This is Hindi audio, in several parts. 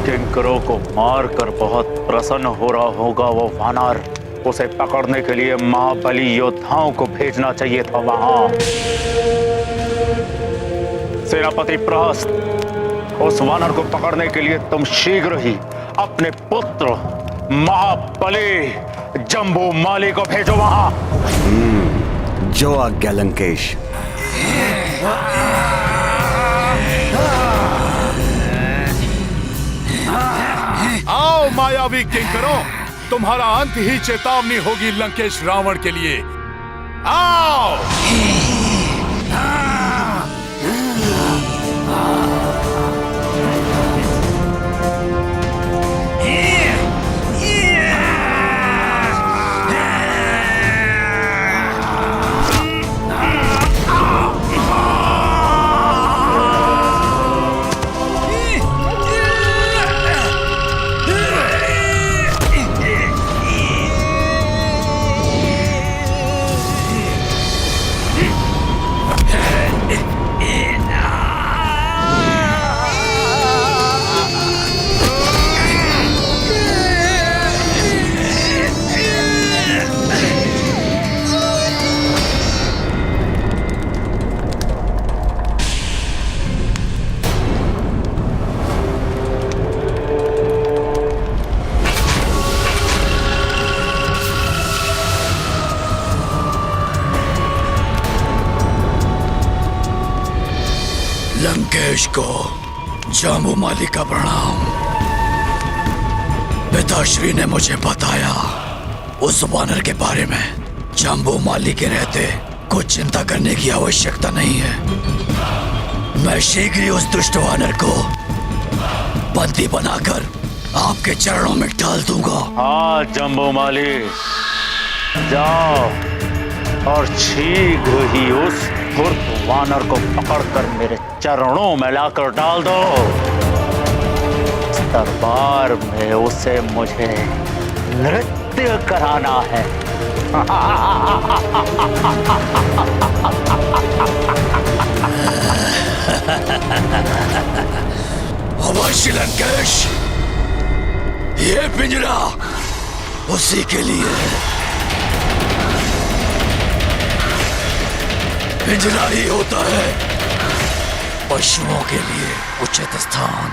किंकरों को मारकर बहुत प्रसन्न हो रहा होगा वो वानर। उसे पकड़ने के लिए महाबली योद्धाओं को भेजना चाहिए था वहां। सेनापति प्रहस्त, उस वानर को पकड़ने के लिए तुम शीघ्र ही अपने पुत्र महाबली जम्बूमाली को भेजो वहां। जो आज्ञा लंकेश। आओ मायावी किंकरों, तुम्हारा अंत ही चेतावनी होगी लंकेश रावण के लिए। आओ। लंकेश को जाम्बूमाली का प्रणाम। पिताश्री ने मुझे बताया उस वानर के बारे में। जाम्बूमाली के रहते कुछ चिंता करने की आवश्यकता नहीं है। मैं शीघ्र ही उस दुष्ट वानर को बंदी बनाकर आपके चरणों में डाल दूंगा। हाँ जम्बूमाली, जाओ और शीघ्र ही उस धूर्त वानर को पकड़कर मेरे चरणों में लाकर डाल दो। इस दरबार में उसे मुझे नृत्य कराना है। अवश्य लंकेश, ये पिंजरा उसी के लिए है। पिंजरा ही होता है पशुओं के लिए उचित स्थान।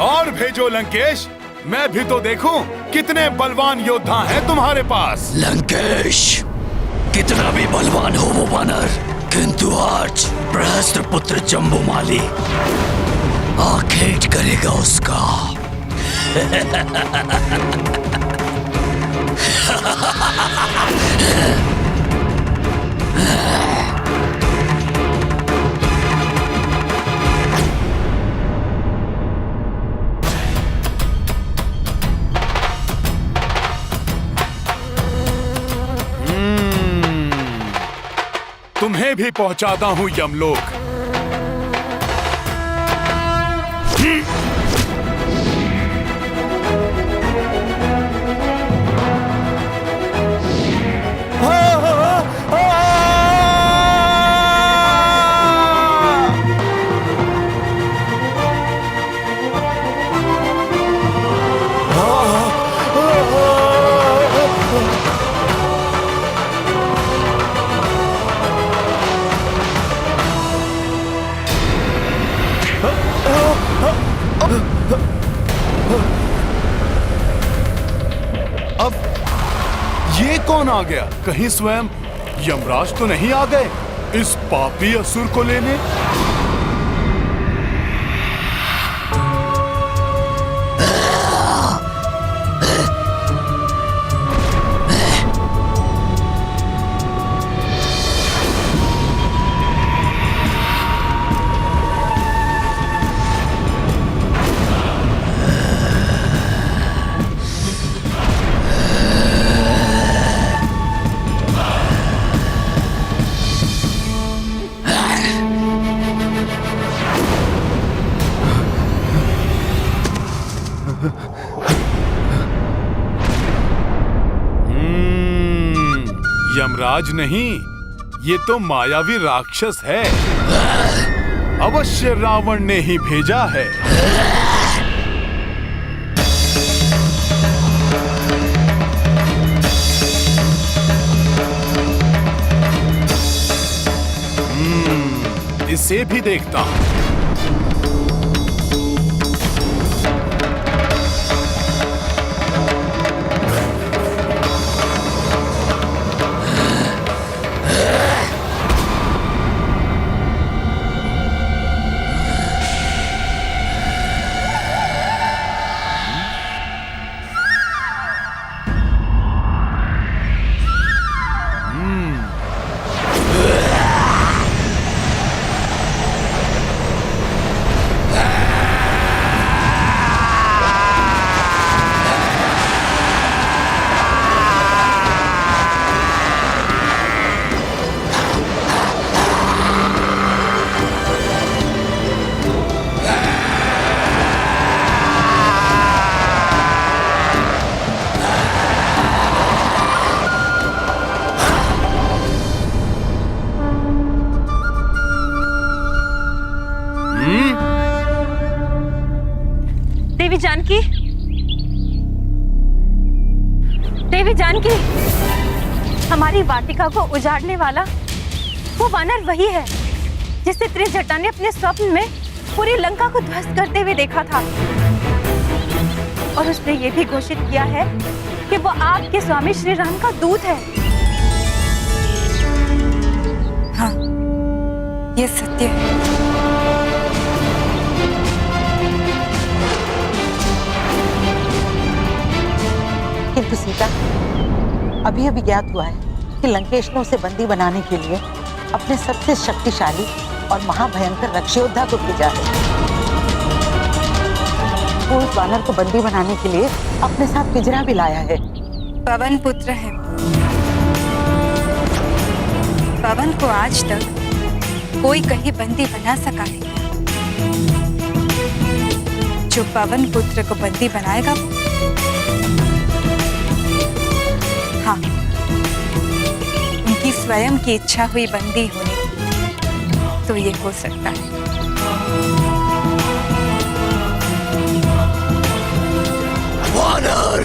और भेजो लंकेश, मैं भी तो देखूं कितने बलवान योद्धा हैं तुम्हारे पास। लंकेश, कितना भी बलवान हो वो वानर, किंतु आज प्रहस्त पुत्र जम्बूमाली आखेट करेगा उसका। तुम्हें भी पहुंचाता हूं यमलोक। अब ये कौन आ गया? कहीं स्वयं यमराज तो नहीं आ गए इस पापी असुर को लेने? यमराज नहीं, ये तो मायावी राक्षस है। अवश्य रावण ने ही भेजा है। इसे भी देखता हूं। देवी जानकी, देवी जानकी, हमारी वाटिका को उजाड़ने वाला वो वानर वही है जिसे त्रिजटा ने अपने स्वप्न में पूरी लंका को ध्वस्त करते हुए देखा था। और उसने ये भी घोषित किया है कि वो आपके स्वामी श्री राम का दूत है। हाँ, ये सत्य है। किंतु सीता, अभी अभी ज्ञात हुआ है कि लंकेश ने उसे बंदी बनाने के लिए अपने सबसे शक्तिशाली और महाभयंकर रक्षयोद्धा को भेजा है। वो उस वानर को बंदी बनाने के लिए अपने साथ पिंजरा भी लाया है। पवन पुत्र है। पवन को आज तक कोई कहीं बंदी बना सका नहीं। जो पवन पुत्र को बंदी बनाएगा, हाँ, उनकी स्वयं की इच्छा हुई बंदी होने तो ये हो सकता है। वानर,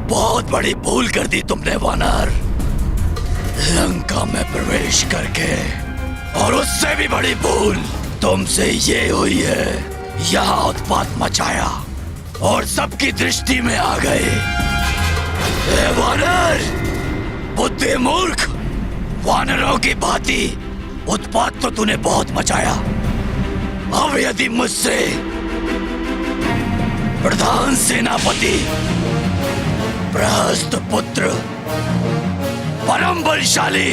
बहुत बड़ी भूल कर दी तुमने वानर। लंका में प्रवेश करके, और उससे भी बड़ी भूल तुमसे ये हुई है, यहाँ उत्पात मचाया और सबकी दृष्टि में आ गए। ए वानर, बुद्धि मूर्ख, वानरों की भांति उत्पात तो तूने बहुत मचाया। अब यदि मुझसे प्रधान सेनापति प्रहस्त पुत्र परम बलशाली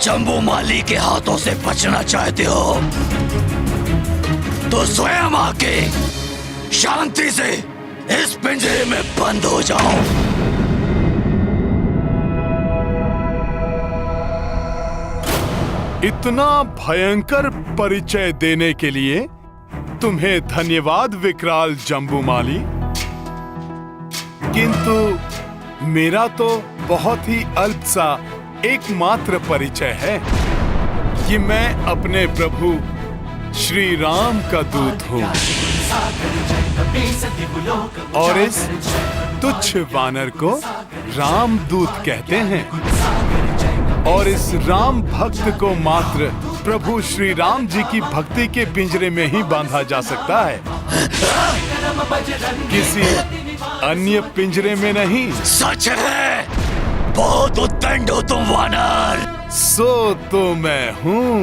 जम्बूमाली के हाथों से बचना चाहते हो तो स्वयं आके शांति से इस पिंजरे में बंद हो जाओ। इतना भयंकर परिचय देने के लिए तुम्हें धन्यवाद विकराल जम्बूमाली। किंतु मेरा तो बहुत ही अल्प सा एकमात्र परिचय है कि मैं अपने प्रभु श्री राम का दूत हूँ और इस तुच्छ वानर को राम दूत कहते हैं। और इस राम भक्त को मात्र प्रभु श्री राम जी की भक्ति के पिंजरे में ही बांधा जा सकता है, किसी अन्य पिंजरे में नहीं। सच है, बहुत उद्दंड हो तुम वानर। सो तो मैं हूँ।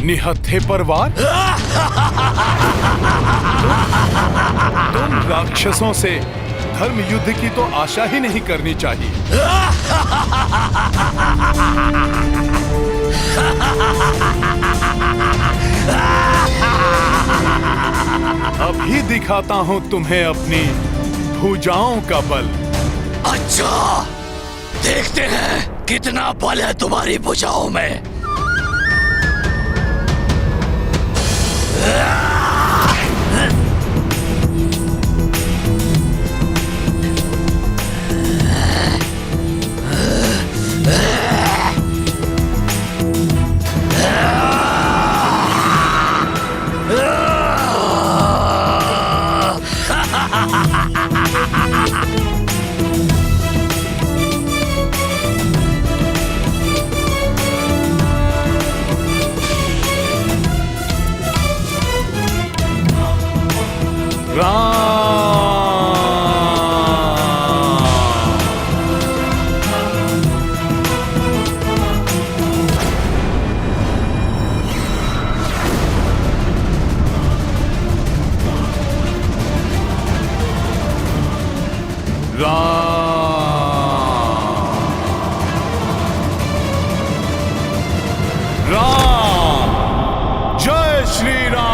निहत्थे परवार, तुम राक्षसों से धर्म युद्ध की तो आशा ही नहीं करनी चाहिए। अभी दिखाता हूं तुम्हें अपनी भुजाओं का बल। अच्छा, देखते हैं कितना बल है तुम्हारी भुजाओं में। राम, जय श्री राम।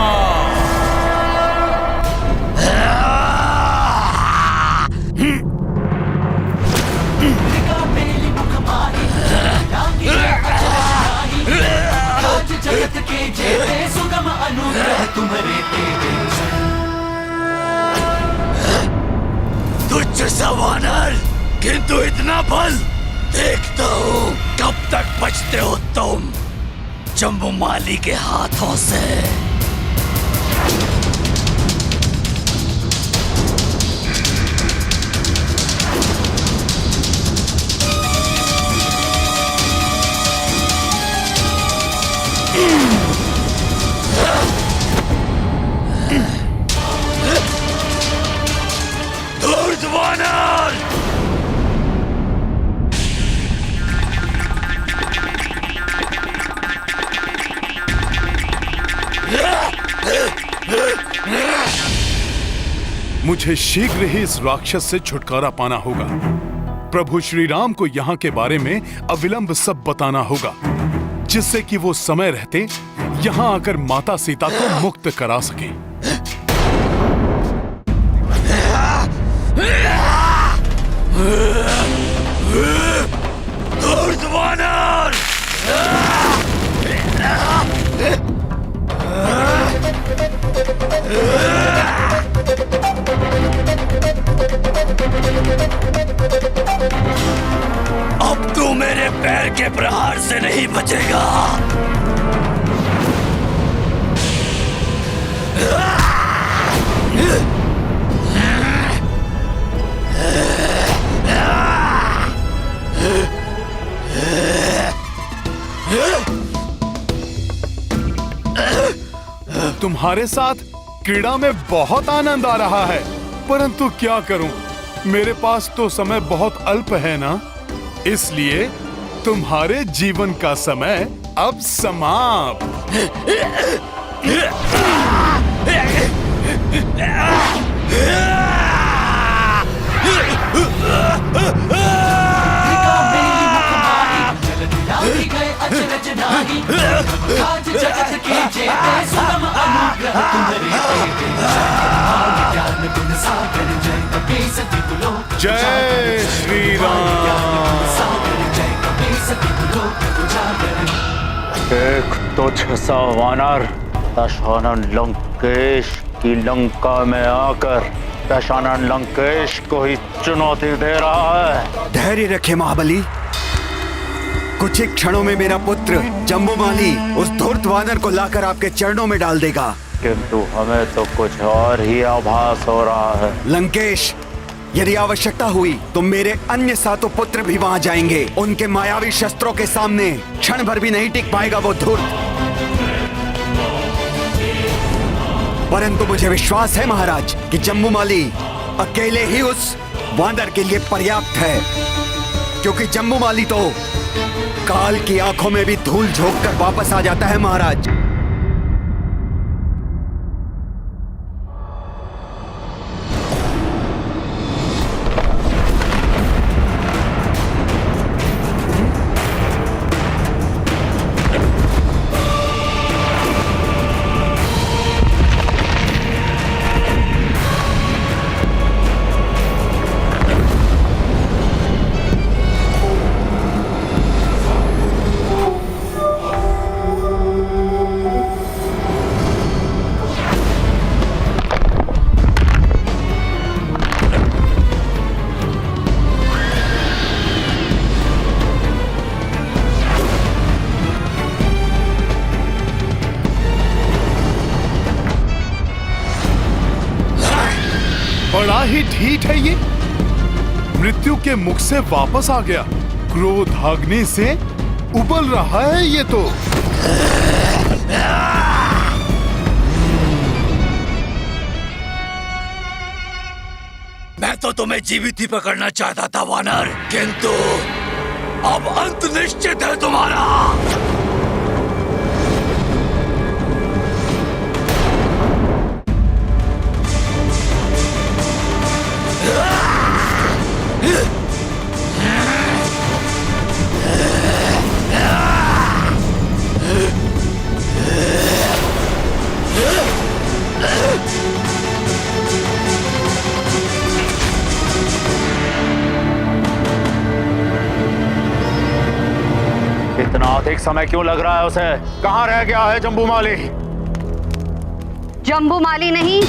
तुझ सा वानर, किंतु इतना बल। देखता हूँ कब तक बचते हो तुम जम्बूमाली के हाथों से। धूर्त वानर! मुझे शीघ्र ही इस राक्षस से छुटकारा पाना होगा। प्रभु श्री राम को यहाँ के बारे में अविलंब सब बताना होगा, जिससे कि वो समय रहते यहाँ आकर माता सीता को मुक्त करा सके। धूर्त वानर! अब तू मेरे पैर के प्रहार से नहीं बचेगा। तुम्हारे साथ क्रीड़ा में बहुत आनंद आ रहा है, परंतु क्या करूं, मेरे पास तो समय बहुत अल्प है ना, इसलिए तुम्हारे जीवन का समय अब समाप्त। जय श्री राम। एक तुझ सा वानर दशानन लंकेश की लंका में आकर दशानन लंकेश को ही चुनौती दे रहा है। धैर्य रखे महाबली, कुछ ही क्षणों में मेरा पुत्र जम्बूमाली उस धूर्त वानर को लाकर आपके चरणों में डाल देगा। किंतु हमें तो कुछ और ही आभास हो रहा है। लंकेश, यदि आवश्यकता हुई तो मेरे अन्य 7 पुत्र भी वहां जाएंगे। उनके मायावी शस्त्रों के सामने क्षण भर भी नहीं टिक पाएगा वो धूर्त। परंतु मुझे विश्वास है महाराज कि जम्बूमाली अकेले ही उस वानर के लिए पर्याप्त है, क्योंकि जम्बूमाली तो काल की आंखों में भी धूल झोंक कर वापस आ जाता है महाराज। बड़ा ही ढीठ है ये। मृत्यु के मुख से वापस आ गया। क्रोध अग्नि से उबल रहा है ये तो। मैं तो तुम्हें जीवित ही पकड़ना चाहता था वानर, किंतु अब अंत निश्चित है तुम्हारा। इतना अधिक समय क्यों लग रहा है उसे? कहाँ रह गया है जम्बूमाली? जम्बूमाली नहीं,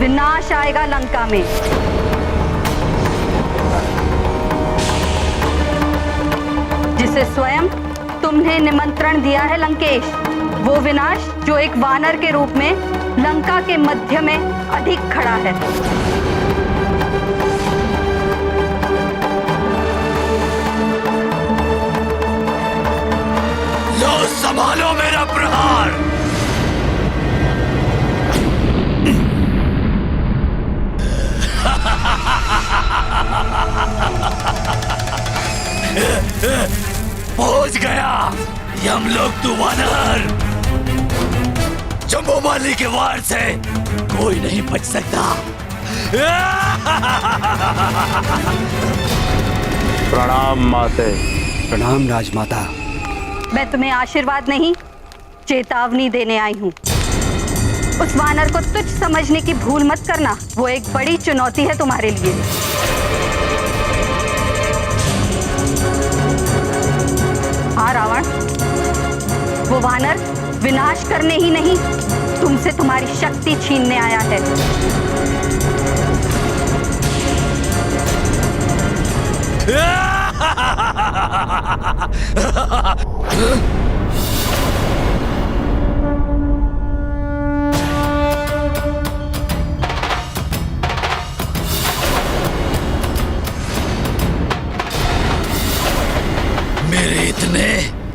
विनाश आएगा लंका में। जिसे स्वयं तुमने निमंत्रण दिया है लंकेश, वो विनाश जो एक वानर के रूप में लंका के मध्य में अधिक खड़ा है। लो संभालो मेरा प्रहार। पहुंच गया यमलोक तू वानर। जम्बूमाली के वार से कोई नहीं बच सकता। प्रणाम माते। प्रणाम राजमाता। मैं तुम्हें आशीर्वाद नहीं, चेतावनी देने आई हूँ। उस वानर को तुच्छ समझने की भूल मत करना, वो एक बड़ी चुनौती है तुम्हारे लिए। हाँ रावण, वो वानर विनाश करने ही नहीं, तुमसे तुम्हारी शक्ति छीनने आया है। मेरे इतने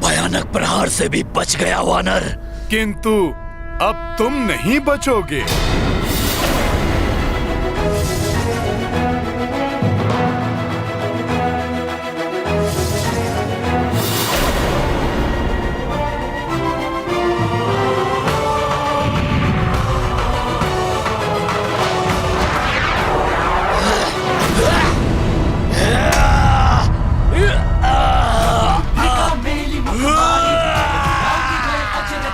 भयानक प्रहार से भी बच गया वानर। किंतु अब तुम नहीं बचोगे।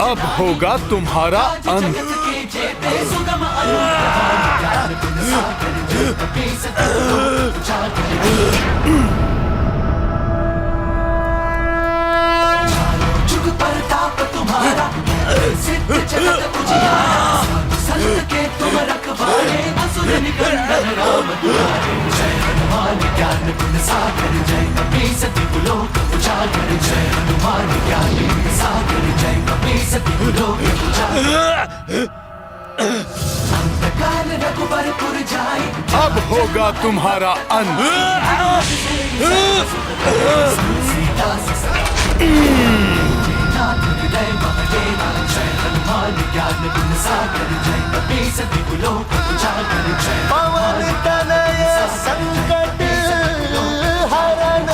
अब होगा तुम्हारा अंत। जुग प्रताप तुम्हारा सिद्ध जगत उजियारा, संत के तुम रखवाले असुर निकंदन राम दुलारे। जय हनुमान ज्ञान गुण सागर, जय कपीसति लोक उजागर। जय हनुमान ज्ञान गुण सागर, जय कपीसति लोक उजागर। अंतकाल रघुबरपुर जाए, अब होगा तुम्हारा अंत। सीता नाथ हृदय महादेवा। जय हनुमान ज्ञान गुण सागर, जय कपीसति लोक उजागर। जय पवन तनय संकट हरण,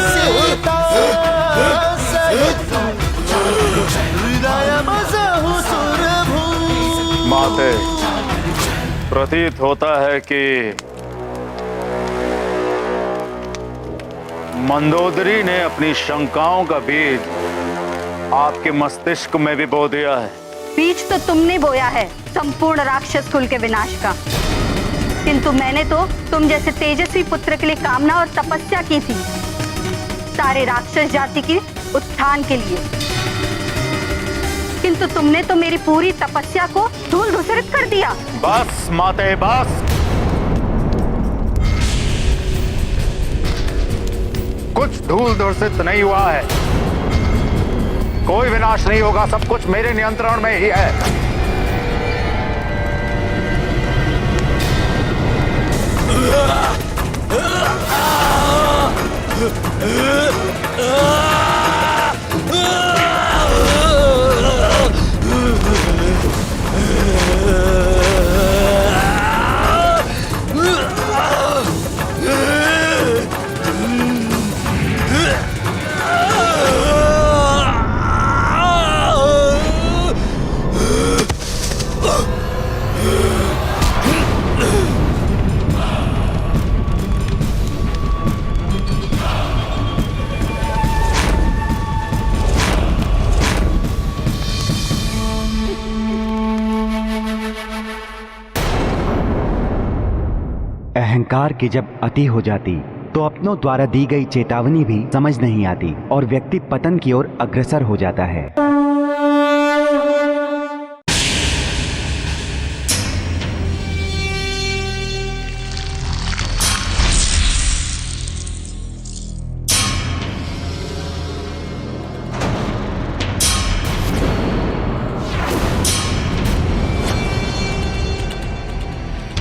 सीता सहित हृदय बसहु सुरभु। माते, प्रतीत होता है कि मंदोदरी ने अपनी शंकाओं का बीज आपके मस्तिष्क में भी बो दिया है। बीज तो तुमने बोया है संपूर्ण राक्षस कुल के विनाश का। किंतु मैंने तो तुम जैसे तेजस्वी पुत्र के लिए कामना और तपस्या की थी, सारे राक्षस जाति के उत्थान के लिए। किंतु तुमने तो मेरी पूरी तपस्या को धूल धूसरित कर दिया। बस माते बस। कुछ धूल धूसरित नहीं हुआ है, कोई विनाश नहीं होगा, सब कुछ मेरे नियंत्रण में ही है। अहंकार की जब अति हो जाती तो अपनों द्वारा दी गई चेतावनी भी समझ नहीं आती और व्यक्ति पतन की ओर अग्रसर हो जाता है।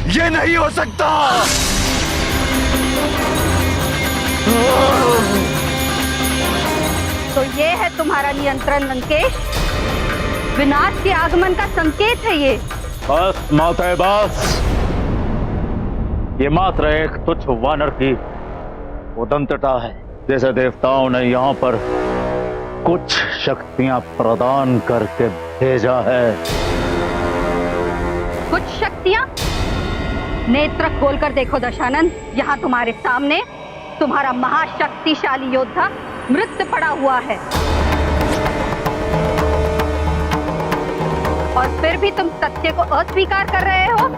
ये नहीं हो सकता। तो ये है तुम्हारा नियंत्रण लंकेश, विनाश के आगमन का संकेत है ये। बस माते बस। ये मात्र एक तुच्छ वानर की उदंतता है, जैसे देवताओं ने यहाँ पर कुछ शक्तियां प्रदान करके भेजा है। कुछ शक्तियां? नेत्र खोलकर देखो दशानन, यहाँ तुम्हारे सामने तुम्हारा महाशक्तिशाली योद्धा मृत पड़ा हुआ है, और फिर भी तुम सत्य को अस्वीकार कर रहे हो।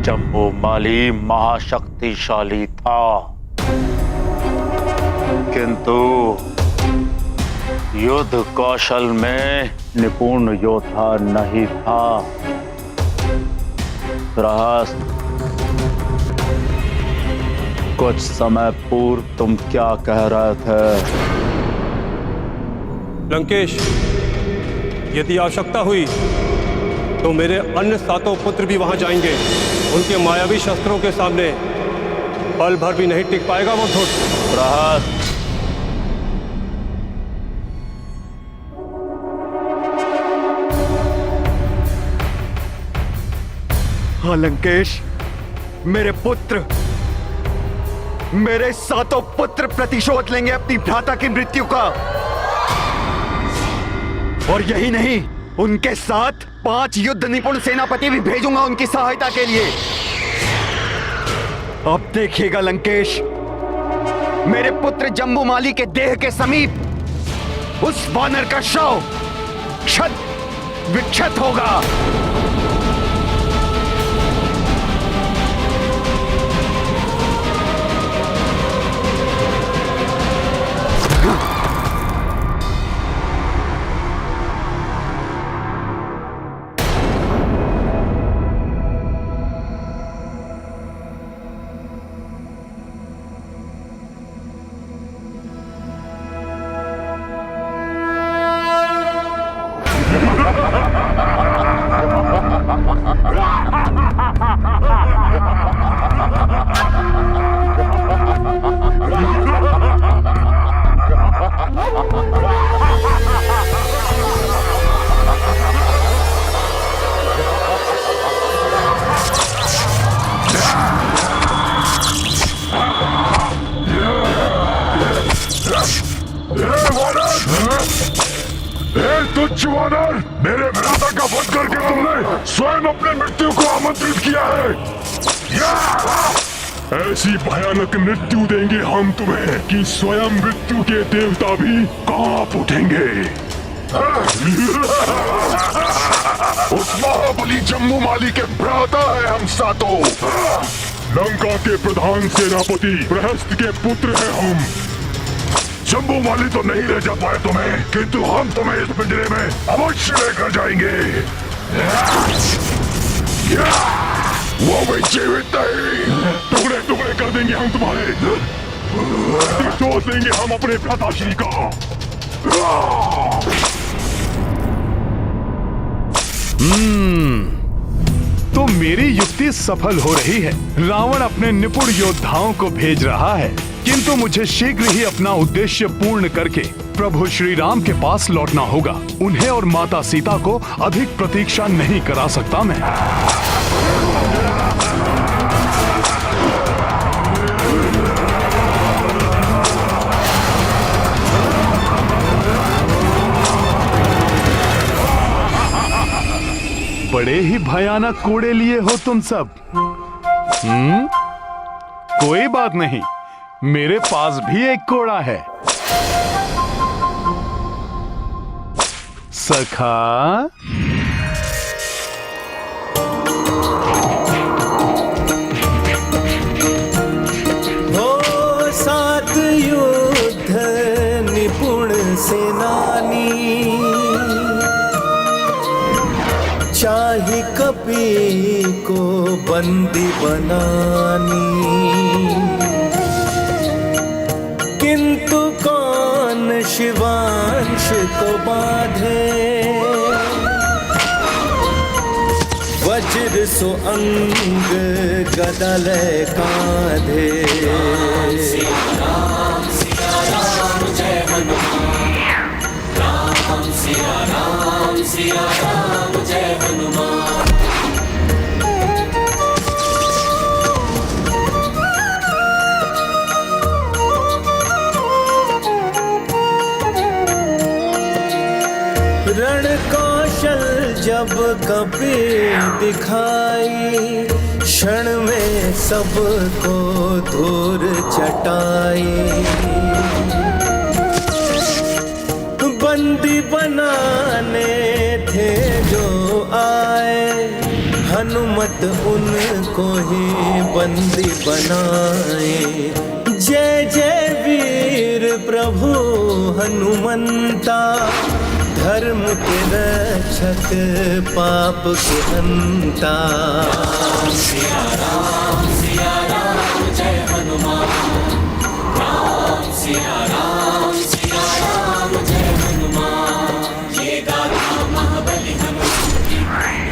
जम्बूमाली महाशक्तिशाली था, किंतु युद्ध कौशल में निपुण योद्धा नहीं था। रहस्य, कुछ समय पूर्व तुम क्या कह रहे थे? लंकेश, यदि आवश्यकता हुई तो मेरे अन्य 7 पुत्र भी वहां जाएंगे। उनके मायावी शस्त्रों के सामने पल भर भी नहीं टिक पाएगा वो धूर्त। रहस्य, हाँ लंकेश, मेरे पुत्र, मेरे 7 पुत्र प्रतिशोध लेंगे अपनी भ्राता की मृत्यु का। और यही नहीं, उनके साथ 5 युद्ध निपुण सेनापति भी भेजूंगा उनकी सहायता के लिए। अब देखिएगा लंकेश, मेरे पुत्र जम्बूमाली के देह के समीप उस वानर का शव क्षत विक्षत होगा। तुच्छ वानर, मेरे भ्राता का वध करके तुमने स्वयं अपने मृत्यु को आमंत्रित किया है। ऐसी भयानक मृत्यु देंगे हम तुम्हें कि स्वयं मृत्यु के देवता भी कांप उठेंगे। उस महाबली जम्मू माली के भ्राता है हम सातों। लंका के प्रधान सेनापति प्रहस्त के पुत्र हैं हम। जम्मू माली तो नहीं ले जा पाए तुम्हें, किंतु हम तुम्हें इस पिंजरे में अवश्य लेकर जाएंगे। वो भी जीवित नहीं, टुकड़े टुकड़े कर देंगे हम तुम्हारे, तोड़ देंगे हम अपने भ्राताश्री का। तो मेरी युक्ति सफल हो रही है। रावण अपने निपुण योद्धाओं को भेज रहा है, किंतु मुझे शीघ्र ही अपना उद्देश्य पूर्ण करके प्रभु श्री राम के पास लौटना होगा। उन्हें और माता सीता को अधिक प्रतीक्षा नहीं करा सकता मैं। बड़े ही भयानक कोड़े लिए हो तुम सब। कोई बात नहीं, मेरे पास भी एक कोड़ा है। सखा, हो सात युद्ध निपुण सेनानी, चाहे कपि को बंदी बनानी, किंतु कौन शिवांश को बांधे, वज्र सो अंग गदा ले कांधे। राम सिया राम जय हनुमान, राम सिया राम जय हनुमान। रण कौशल जब कपि दिखाई, क्षण में सबको धूर चटाई। बंदी बनाने थे जो आए, हनुमत उनको ही बंदी बनाए। जय जय वीर प्रभु हनुमंता, धर्म के रक्षक पाप के हंता। राम सिया राम जय हनुमान, राम सिया राम जय हनुमान। ये गाथा महाबली हनुमान की,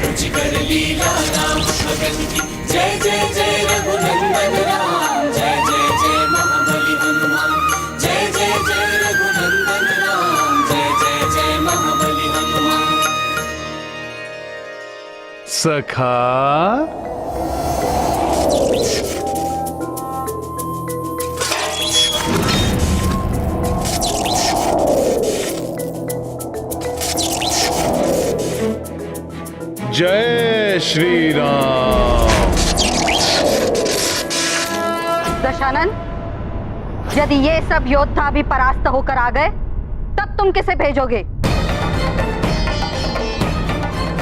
रुचिकर लीला राम भगत की। जय जय जय रघुनंदन राम, जय जय जय महाबली हनुमान। जय जय जय रघुनंदन राम, जय जय जय महाबली हनुमान। सखा, जय श्री राम। दशानन, यदि ये सब योद्धा भी परास्त होकर आ गए, तब तुम किसे भेजोगे?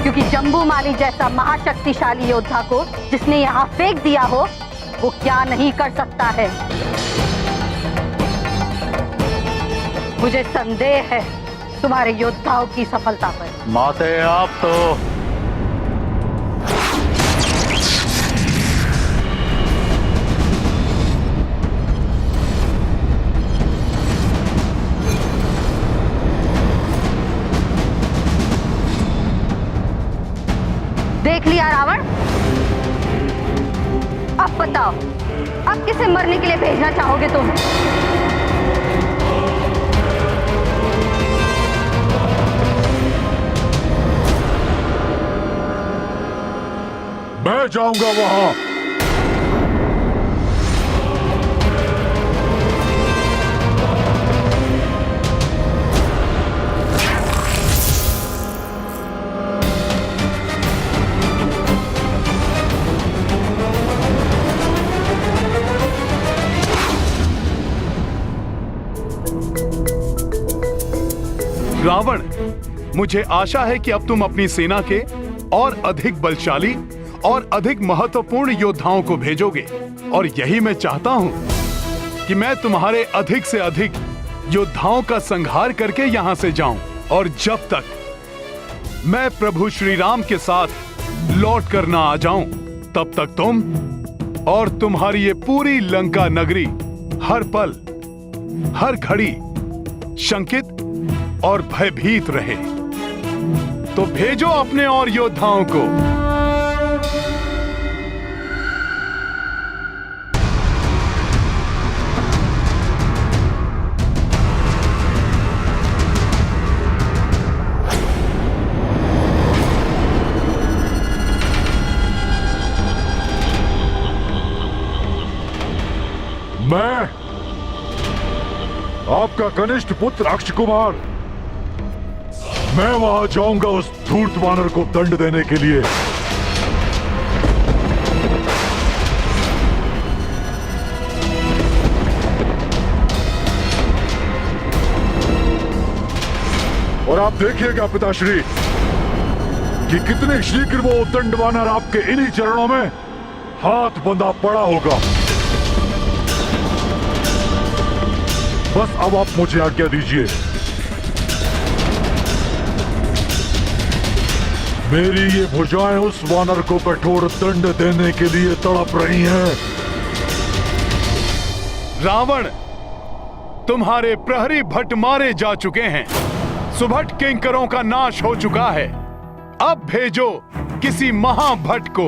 क्योंकि जम्बूमाली जैसा महाशक्तिशाली योद्धा को जिसने यहाँ फेंक दिया हो, वो क्या नहीं कर सकता है। मुझे संदेह है तुम्हारे योद्धाओं की सफलता पर। माते, आप तो देख लिया रावण। अब बताओ, अब किसे मरने के लिए भेजना चाहोगे तुम? मैं जाऊंगा वहां। रावण, मुझे आशा है कि अब तुम अपनी सेना के और अधिक बलशाली और अधिक महत्वपूर्ण योद्धाओं को भेजोगे। और यही मैं चाहता हूं कि मैं तुम्हारे अधिक से अधिक योद्धाओं का संहार करके यहां से जाऊं। और जब तक मैं प्रभु श्री राम के साथ लौट कर ना आ जाऊं, तब तक तुम और तुम्हारी ये पूरी लंका नगरी हर पल हर घड़ी शंकित और भयभीत रहे। तो भेजो अपने और योद्धाओं को। मैं आपका कनिष्ठ पुत्र अक्ष कुमार, मैं वहां जाऊंगा उस धूर्त वानर को दंड देने के लिए। और आप देखिएगा पिताश्री कि कितने शीघ्र वो दंड वानर आपके इन्हीं चरणों में हाथ बंधा पड़ा होगा। बस अब आप मुझे आज्ञा दीजिए। मेरी ये भुजाएं उस वानर को कठोर दंड देने के लिए तड़प रही हैं। रावण, तुम्हारे प्रहरी भट्ट मारे जा चुके हैं। सुभट किंकरों का नाश हो चुका है। अब भेजो किसी महाभट्ट को।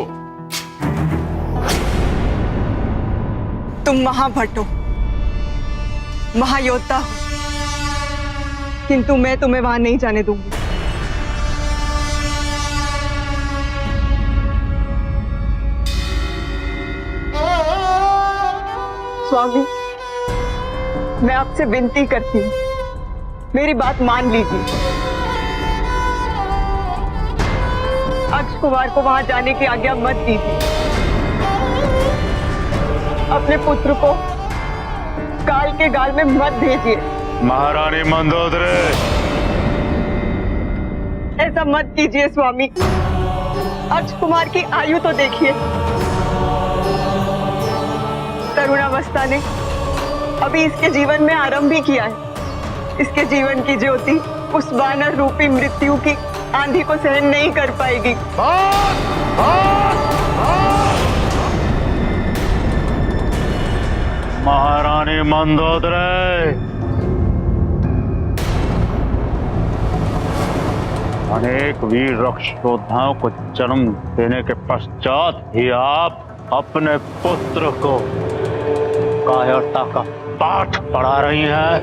तुम महाभट्ट हो, महायोद्धा हो, किंतु मैं तुम्हें वहां नहीं जाने दूंगी। स्वामी, मैं आपसे विनती करती हूँ, मेरी बात मान लीजिए। अक्ष कुमार को वहां जाने की आज्ञा मत दीजिए। अपने पुत्र को काल के गाल में मत भेजिए। महारानी मंदोदरी, ऐसा मत कीजिए स्वामी। अक्ष कुमार की आयु तो देखिए। तरुणावस्था ने अभी इसके जीवन में आरंभ भी किया है। इसके जीवन की ज्योति उस वानर रूपी मृत्यु की आंधी को सहन नहीं कर पाएगी। महारानी मंदोदरी, अनेक वीर रक्ष योद्धाओं को जन्म देने के पश्चात ही आप अपने पुत्र को कायरता का पाठ पढ़ा रही हैं।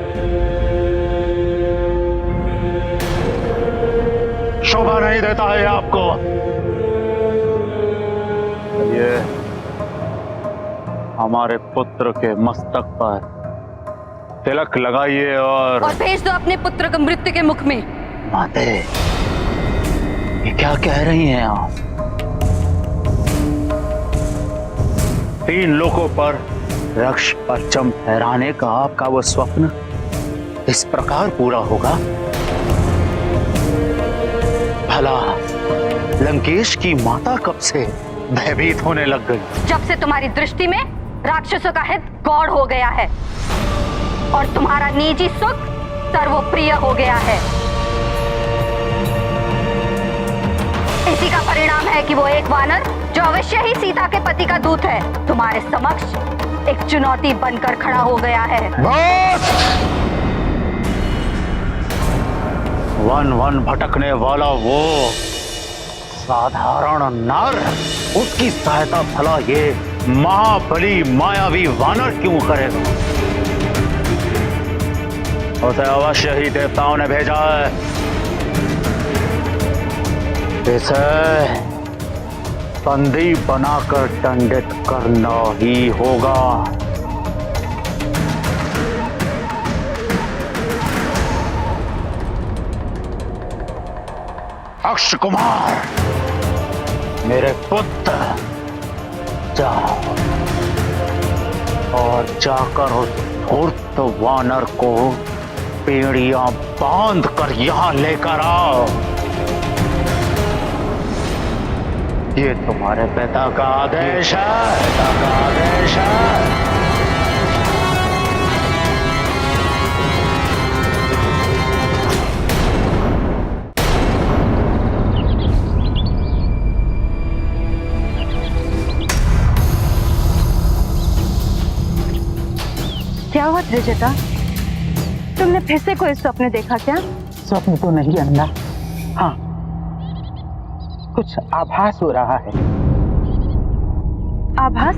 शोभा नहीं देता है आपको। ये हमारे पुत्र के मस्तक पर तिलक लगाइए और भेज दो अपने पुत्र को मृत्यु के मुख में। माते, ये क्या कह रही हैं आप? 3 लोकों पर रक्ष परचम फहराने का आपका वो स्वप्न इस प्रकार पूरा होगा? भला लंकेश की माता कब से भयभीत होने लग गई? जब से तुम्हारी दृष्टि में राक्षसों का हित गौड़ हो गया है और तुम्हारा निजी सुख सर्वप्रिय हो गया है। इसी का परिणाम है कि वो एक वानर, जो अवश्य ही सीता के पति का दूत है, तुम्हारे समक्ष एक चुनौती बनकर खड़ा हो गया है। बस! वन वन भटकने वाला वो साधारण नर, उसकी सहायता भला ये महाबली मायावी वानर क्यों करेगा? उसे अवश्य ही देवताओं ने भेजा है। इसे बंदी बनाकर दंडित करना ही होगा। अक्ष कुमार, मेरे पुत्र, जाओ और जाकर उस धूर्त वानर को बेड़ियां बांध कर यहां लेकर आओ। ये तुम्हारे पिता का आदेश है, पिता का आदेश है। क्या हुआ त्रिजटा? तुमने फिर से कोई स्वप्न देखा क्या? स्वप्न तो नहीं अन्ना, हाँ कुछ आभास हो रहा है। आभास?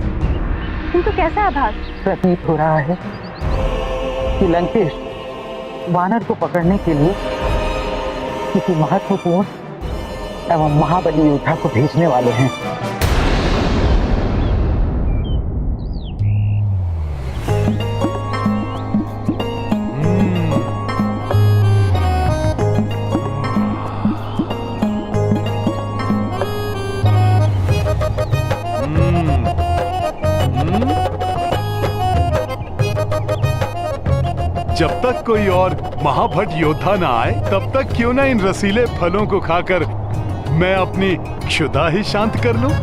किंतु कैसा आभास? प्रतीत हो रहा है कि लंकेश वानर को पकड़ने के लिए किसी महत्वपूर्ण एवं महाबली योद्धा को भेजने वाले हैं। जब तक कोई और महाभट योद्धा ना आए तब तक क्यों ना इन रसीले फलों को खाकर मैं अपनी क्षुधा ही शांत कर लूं।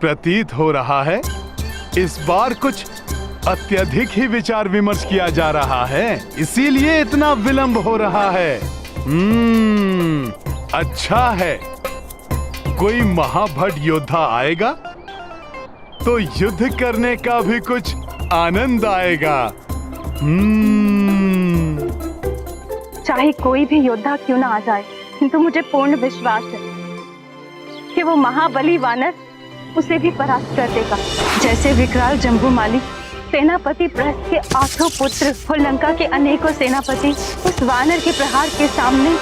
प्रतीत हो रहा है इस बार कुछ अत्यधिक ही विचार विमर्श किया जा रहा है, इसीलिए इतना विलंब हो रहा है। अच्छा है, कोई महाभट योद्धा आएगा तो युद्ध करने का भी कुछ आनंद आएगा। चाहे कोई भी योद्धा क्यों ना आ जाए, किंतु मुझे पूर्ण विश्वास है कि वो महाबली वानर उसे भी परास्त कर देगा। जैसे विकराल जम्बूमाली सेनापति प्रहस्त के 8 पुत्र और लंका के अनेकों सेनापति उस वानर के प्रहार के सामने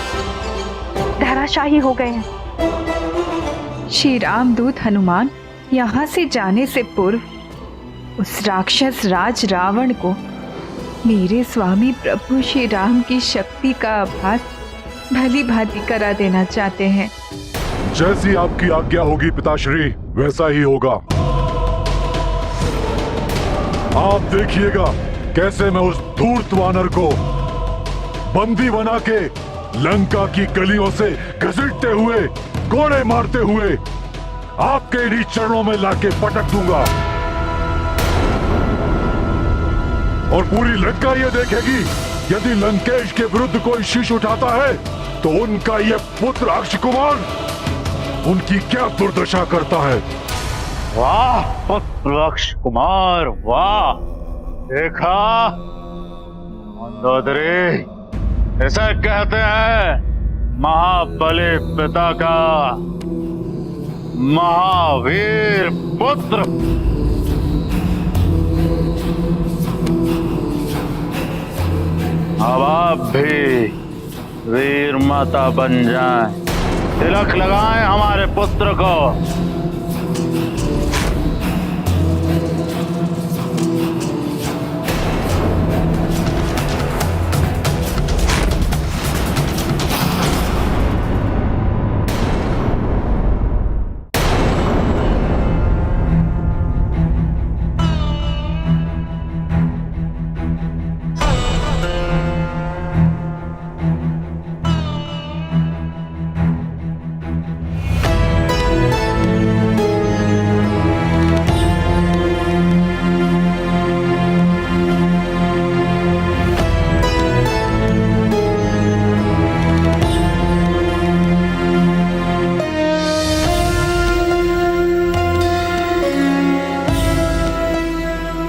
धराशायी हो गए हैं। श्री रामदूत हनुमान यहाँ से जाने से पूर्व उस राक्षस राज रावण को मेरे स्वामी प्रभु श्री राम की शक्ति का आभास भली भांति करा देना चाहते हैं। जैसी आपकी आज्ञा होगी पिताश्री, वैसा ही होगा। आप देखिएगा कैसे मैं उस धूर्त वानर को बंदी बना के लंका की गलियों से घसीटते हुए, कोड़े मारते हुए आपके इन्हीं चरणों में लाके पटक दूंगा। और पूरी लंका ये देखेगी यदि लंकेश के विरुद्ध कोई शीश उठाता है तो उनका ये पुत्र अक्ष कुमार उनकी क्या दुर्दशा करता है। वाह पुत्र अक्ष कुमार, वाह! देखा मंदोदरी, इसे कहते हैं महाबली पिता का महावीर पुत्र। अब आप भी वीर माता बन जाएं, तिलक लगाएं हमारे पुत्र को।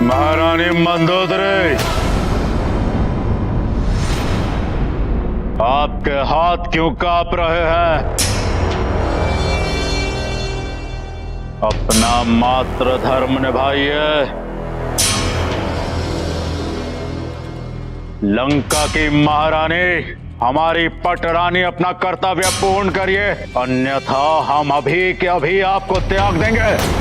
महारानी मंदोदरी, आपके हाथ क्यों कांप रहे हैं? अपना मातृ धर्म निभाइए। लंका की महारानी हमारी पटरानी अपना कर्तव्य पूर्ण करिए, अन्यथा हम अभी के अभी आपको त्याग देंगे।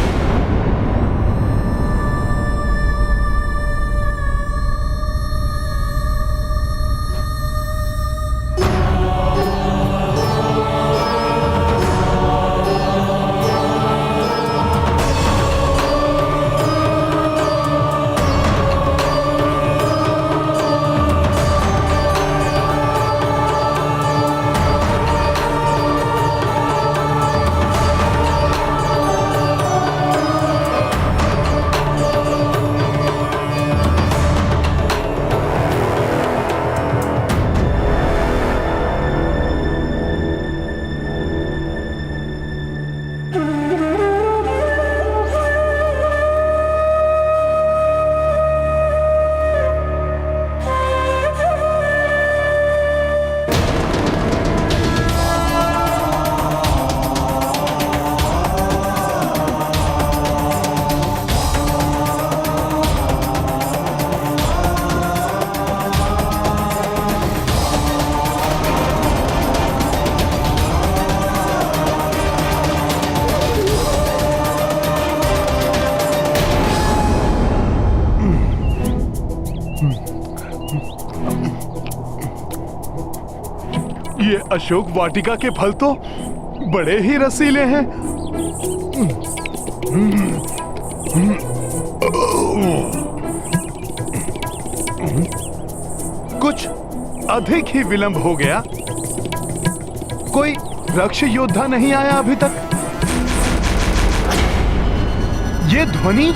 ये अशोक वाटिका के फल तो बड़े ही रसीले हैं। कुछ अधिक ही विलंब हो गया। कोई रक्ष योद्धा नहीं आया अभी तक। ये ध्वनि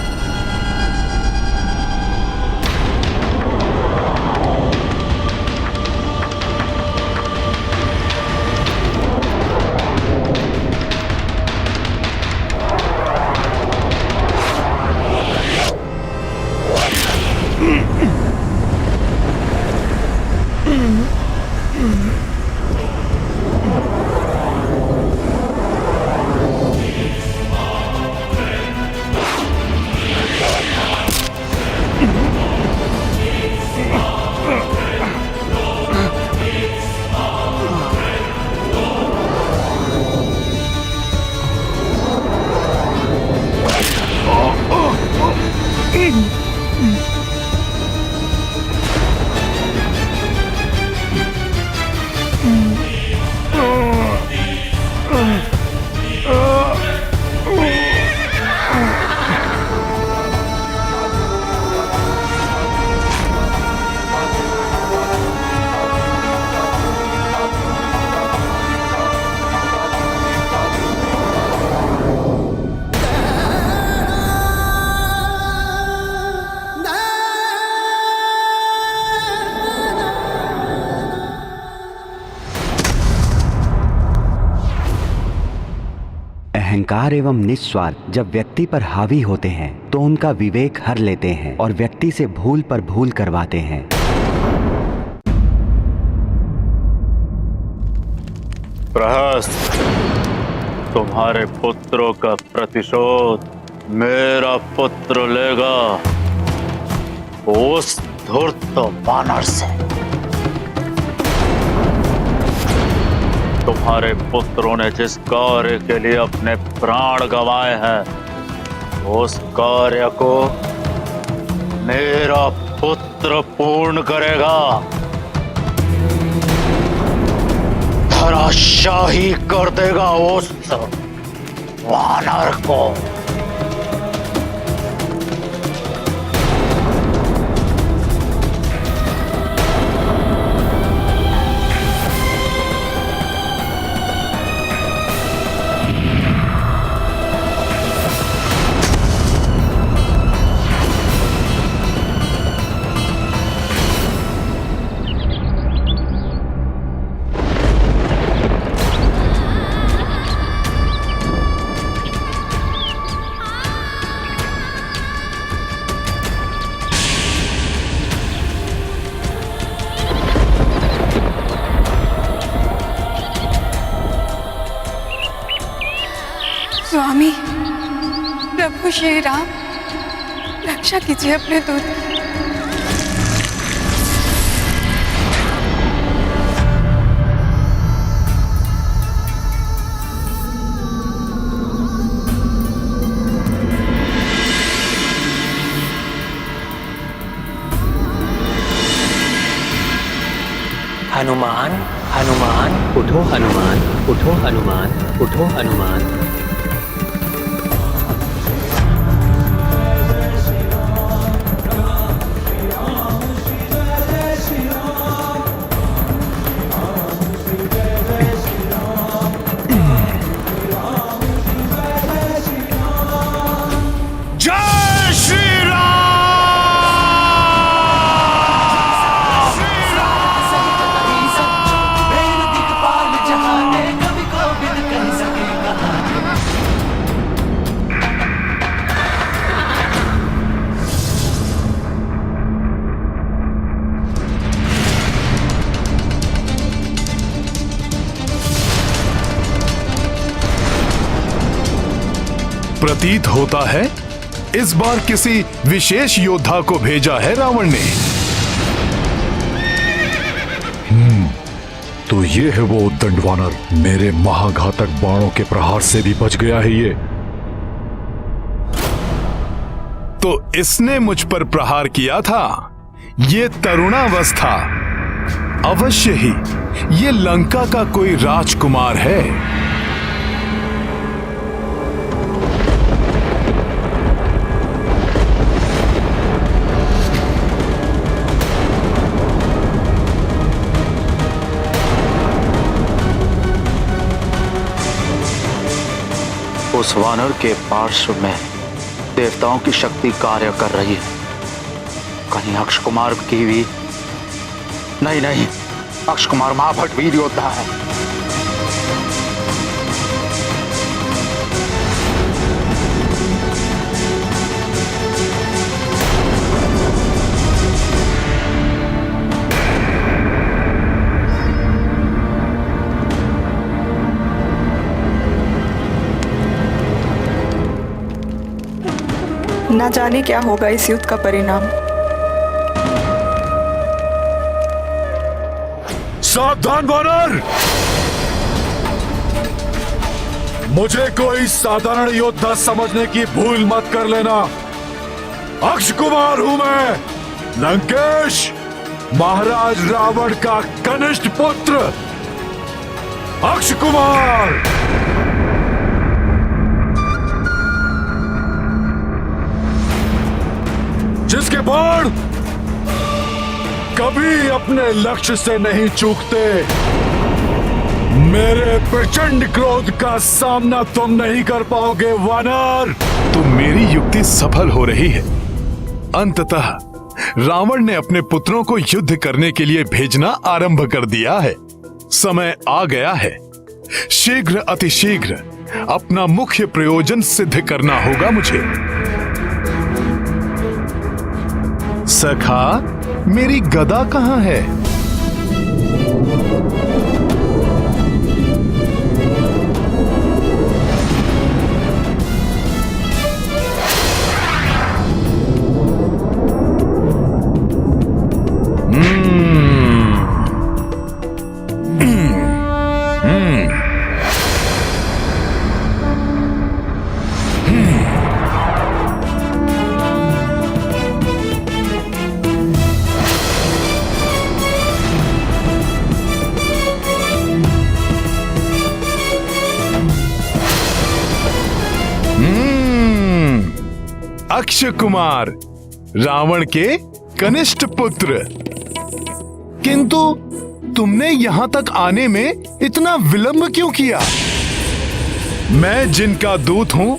अहंकार एवं निस्वार्थ जब व्यक्ति पर हावी होते हैं तो उनका विवेक हर लेते हैं और व्यक्ति से भूल पर भूल करवाते हैं। प्रहस्त, तुम्हारे पुत्रों का प्रतिशोध मेरा पुत्र लेगा उस धूर्त वानर से। तुम्हारे पुत्रों ने जिस कार्य के लिए अपने प्राण गंवाए हैं उस कार्य को मेरा पुत्र पूर्ण करेगा। धराशाही कर देगा उस वानर को। स्वामी, प्रभु श्री राम, रक्षा कीजिए अपने दूत की। हनुमान हनुमान उठो हनुमान उठो हनुमान उठो हनुमान। जय श्री प्रतीत होता है इस बार किसी विशेष योद्धा को भेजा है रावण ने। तो ये है वो उद्दंड वानर, मेरे महाघातक बाणों के प्रहार से भी बच गया है ये। तो इसने मुझ पर प्रहार किया था। ये तरुणावस्था, अवश्य ही ये लंका का कोई राजकुमार है। उस वानर के पार्श्व में देवताओं की शक्ति कार्य कर रही है। कहीं अक्ष कुमार की भी नहीं, अक्ष कुमार महाभट वीर योद्धा है। न जाने क्या होगा इस युद्ध का परिणाम। सावधान वानर, मुझे कोई साधारण योद्धा समझने की भूल मत कर लेना। अक्ष कुमार हूं मैं, लंकेश, महाराज रावण का कनिष्ठ पुत्र अक्ष कुमार। जिसके बाण कभी अपने लक्ष्य से नहीं चूकते। मेरे प्रचंड क्रोध का सामना तुम नहीं कर पाओगे वानर। तो मेरी युक्ति सफल हो रही है। अंततः रावण ने अपने पुत्रों को युद्ध करने के लिए भेजना आरंभ कर दिया है। समय आ गया है। शीघ्र अतिशीघ्र अपना मुख्य प्रयोजन सिद्ध करना होगा मुझे। सखा, मेरी गदा कहां है? अक्षय कुमार, रावण के कनिष्ठ पुत्र। किंतु तुमने यहां तक आने में इतना विलंब क्यों किया? मैं जिनका दूत हूं,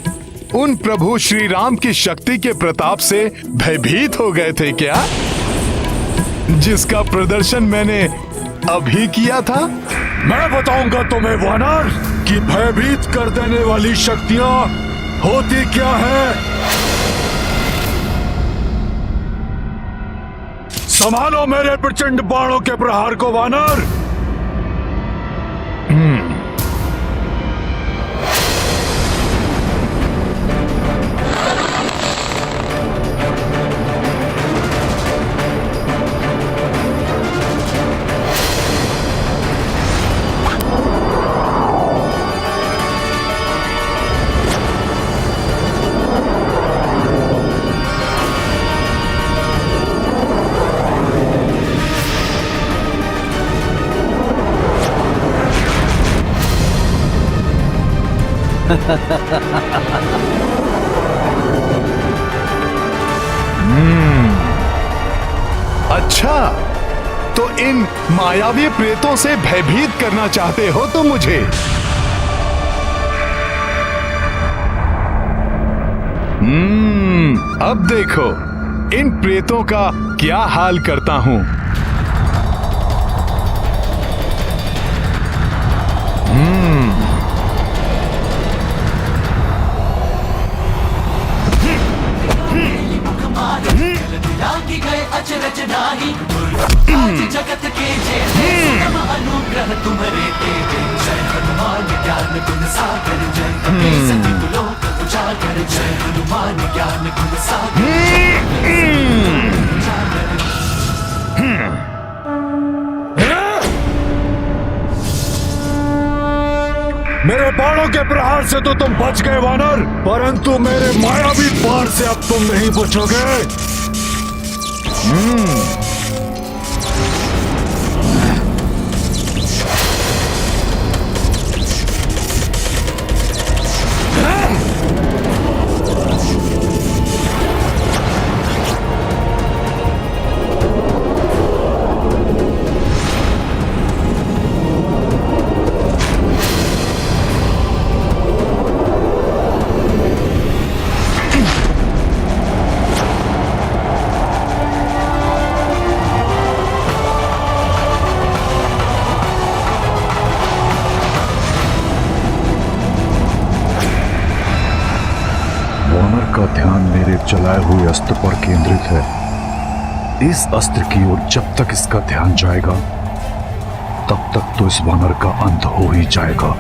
उन प्रभु श्री राम की शक्ति के प्रताप से भयभीत हो गए थे क्या? जिसका प्रदर्शन मैंने अभी किया था। मैं बताऊंगा तुम्हें वानर कि भयभीत कर देने वाली शक्तियां होती क्या है। संभालो मेरे प्रचंड बाणों के प्रहार को वानर। अच्छा, तो इन मायावी प्रेतों से भयभीत करना चाहते हो तो मुझे। अब देखो इन प्रेतों का क्या हाल करता हूं। अचरज नाही आज जगत के जे अनुग्रह तुम्हारे तेजे जय हनुमान ज्ञान गुण सागर जय सती लोक उजागर जय हनुमान ज्ञान गुण मेरे बाणों के प्रहार से तो तुम बच गए वानर, परंतु मेरे मायावी बाण से अब तुम नहीं बचोगे। का ध्यान मेरे चलाए हुए अस्त्र पर केंद्रित है। इस अस्त्र की ओर जब तक इसका ध्यान जाएगा तब तक तो इस वानर का अंत हो ही जाएगा।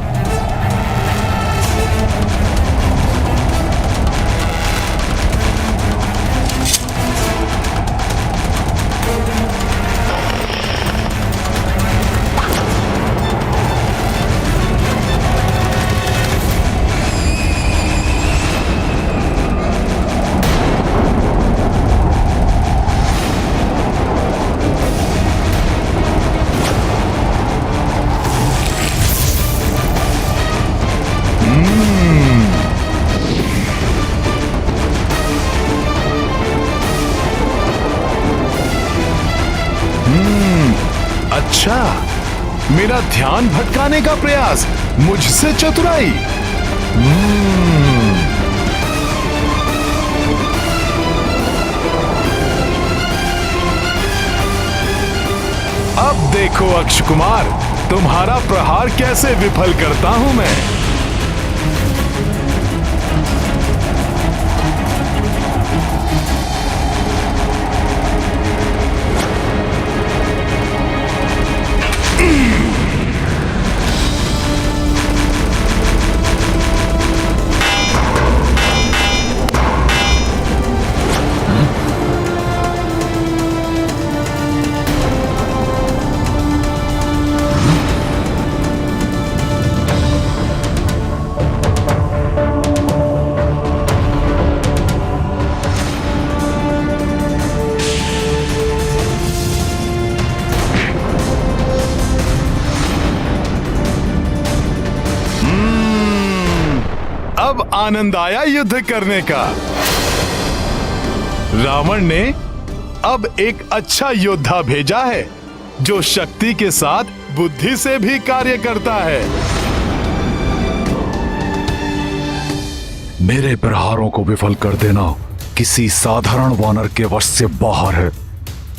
अच्छा, मेरा ध्यान भटकाने का प्रयास, मुझसे चतुराई। अब देखो अक्ष कुमार, तुम्हारा प्रहार कैसे विफल करता हूं मैं। अब आनंद आया युद्ध करने का। रावण ने अब एक अच्छा योद्धा भेजा है जो शक्ति के साथ बुद्धि से भी कार्य करता है। मेरे प्रहारों को विफल कर देना किसी साधारण वानर के वश से बाहर है।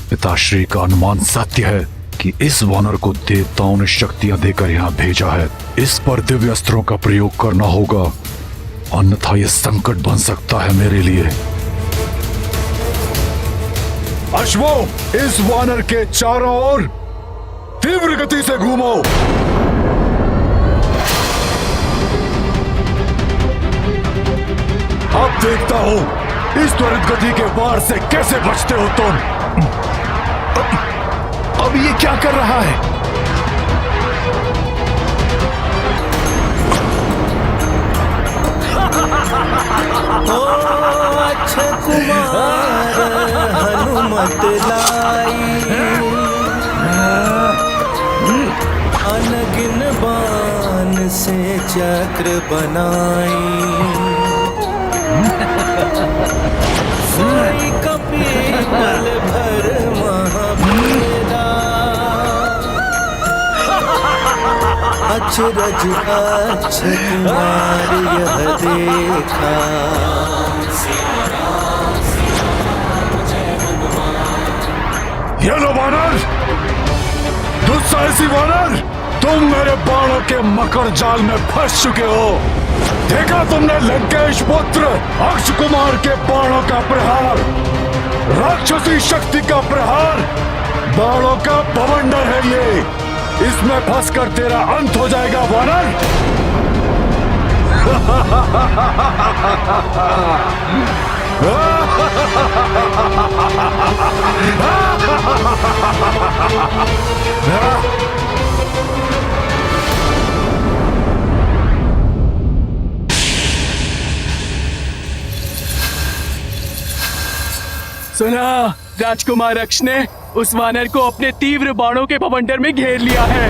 पिताश्री का अनुमान सत्य है कि इस वानर को देवताओं ने शक्तियां देकर यहाँ भेजा है। इस पर दिव्य अस्त्रों का प्रयोग करना होगा, अन्यथा यह संकट बन सकता है मेरे लिए। अश्वो, इस वानर के चारों ओर तीव्र गति से घूमो। अब देखता हूं इस त्वरित गति के वार से कैसे बचते हो तुम। अब ये क्या कर रहा है? ओ अक्षय कुमार हनुमत लाई, अनगिन बान से चक्र बनाई सोई कपीपल भर महाभेदा अचरज अक्षय कुमार यह देखा ये लो वानर, दुस्साहसी वानर, तुम मेरे बाणों के मकर जाल में फंस चुके हो। देखा तुमने लंकेश पुत्र अक्ष कुमार के बाणों का प्रहार, राक्षसी शक्ति का प्रहार, बाणों का बवंडर है ये। इसमें फंसकर तेरा अंत हो जाएगा वानर। सुना, राजकुमार अक्ष ने उस वानर को अपने तीव्र बाणों के बवंडर में घेर लिया है।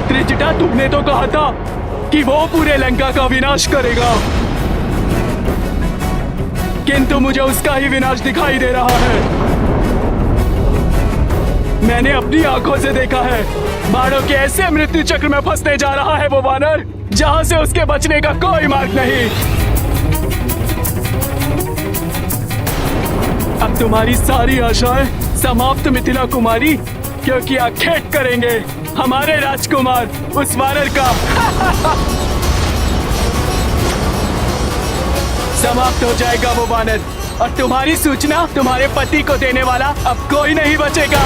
त्रिजटा, तुमने तो कहा था कि वो पूरे लंका का विनाश करेगा, किंतु मुझे उसका ही विनाश दिखाई दे रहा है। मैंने अपनी आंखों से देखा है, बाणों के ऐसे मृत्यु चक्र में फंसने जा रहा है वो वानर, जहां से उसके बचने का कोई मार्ग नहीं। अब तुम्हारी सारी आशाएं समाप्त मिथिला कुमारी, क्योंकि आखेट करेंगे हमारे राजकुमार उस वानर का। समाप्त हो जाएगा वो वानर, और तुम्हारी सूचना तुम्हारे पति को देने वाला अब कोई नहीं बचेगा।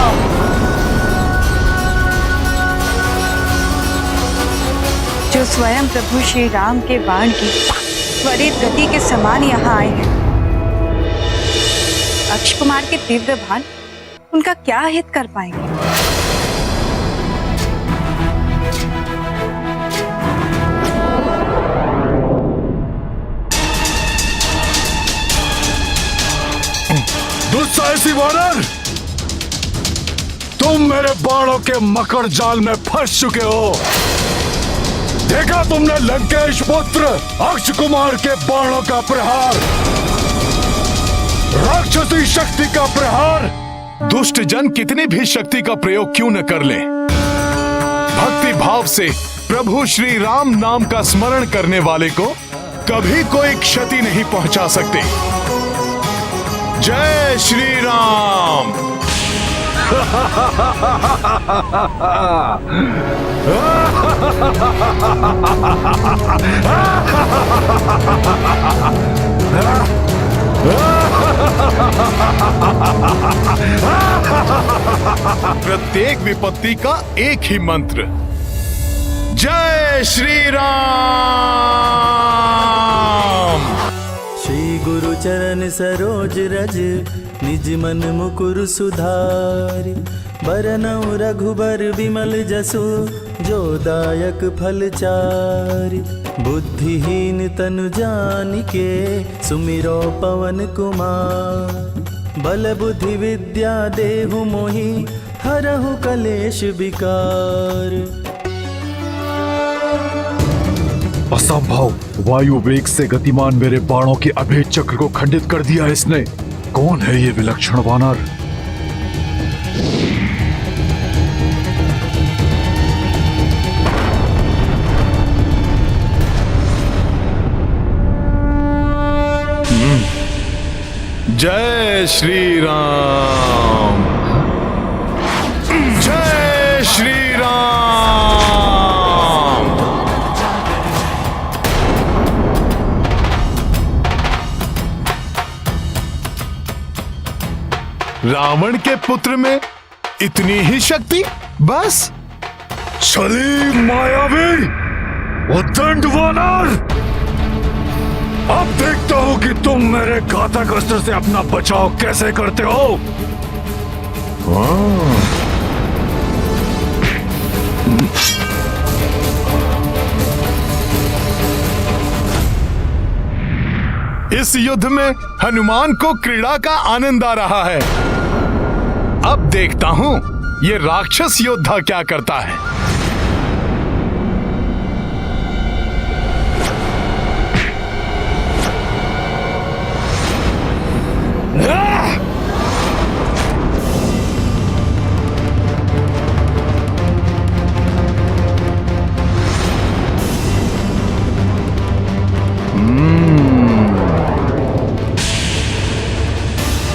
जो स्वयं प्रभु श्री राम के बाण की त्वरित गति के समान यहाँ आए हैं, अक्ष कुमार के तीव्र बाण उनका क्या हित कर पाएंगे? दुस्साहसी वानर, तुम मेरे बाणों के मकर जाल में फंस चुके हो। देखा तुमने लंकेश पुत्र अक्ष कुमार के बाणों का प्रहार, राक्षसी शक्ति का प्रहार। दुष्ट जन कितनी भी शक्ति का प्रयोग क्यों न कर ले, भक्ति भाव से प्रभु श्री राम नाम का स्मरण करने वाले को कभी कोई क्षति नहीं पहुंचा सकते। जय श्री राम। प्रत्येक विपत्ति का एक ही मंत्र, जय श्री राम। श्री गुरु चरण सरोज रज निज मन मुकुर सुधार, बरनउँ रघुबर विमल जसु जो दायक फल चारि। बुद्धिहीन तनु जानिके सुमिरो पवन कुमार, बल बुद्धि विद्या देहु मोहि हरहु कलेश विकार। असंभव, वायु वेग से गतिमान मेरे बाणों के अभेद चक्र को खंडित कर दिया इसने। कौन है ये विलक्षण वानर? जय श्री राम, जय श्री राम। रावण के पुत्र में इतनी ही शक्ति बस? छली मायावी उद्दंड वानर, अब देखता हूं कि तुम मेरे घातक अस्त्र से अपना बचाव कैसे करते हो। इस युद्ध में हनुमान को क्रीड़ा का आनंद आ रहा है। अब देखता हूं ये राक्षस योद्धा क्या करता है।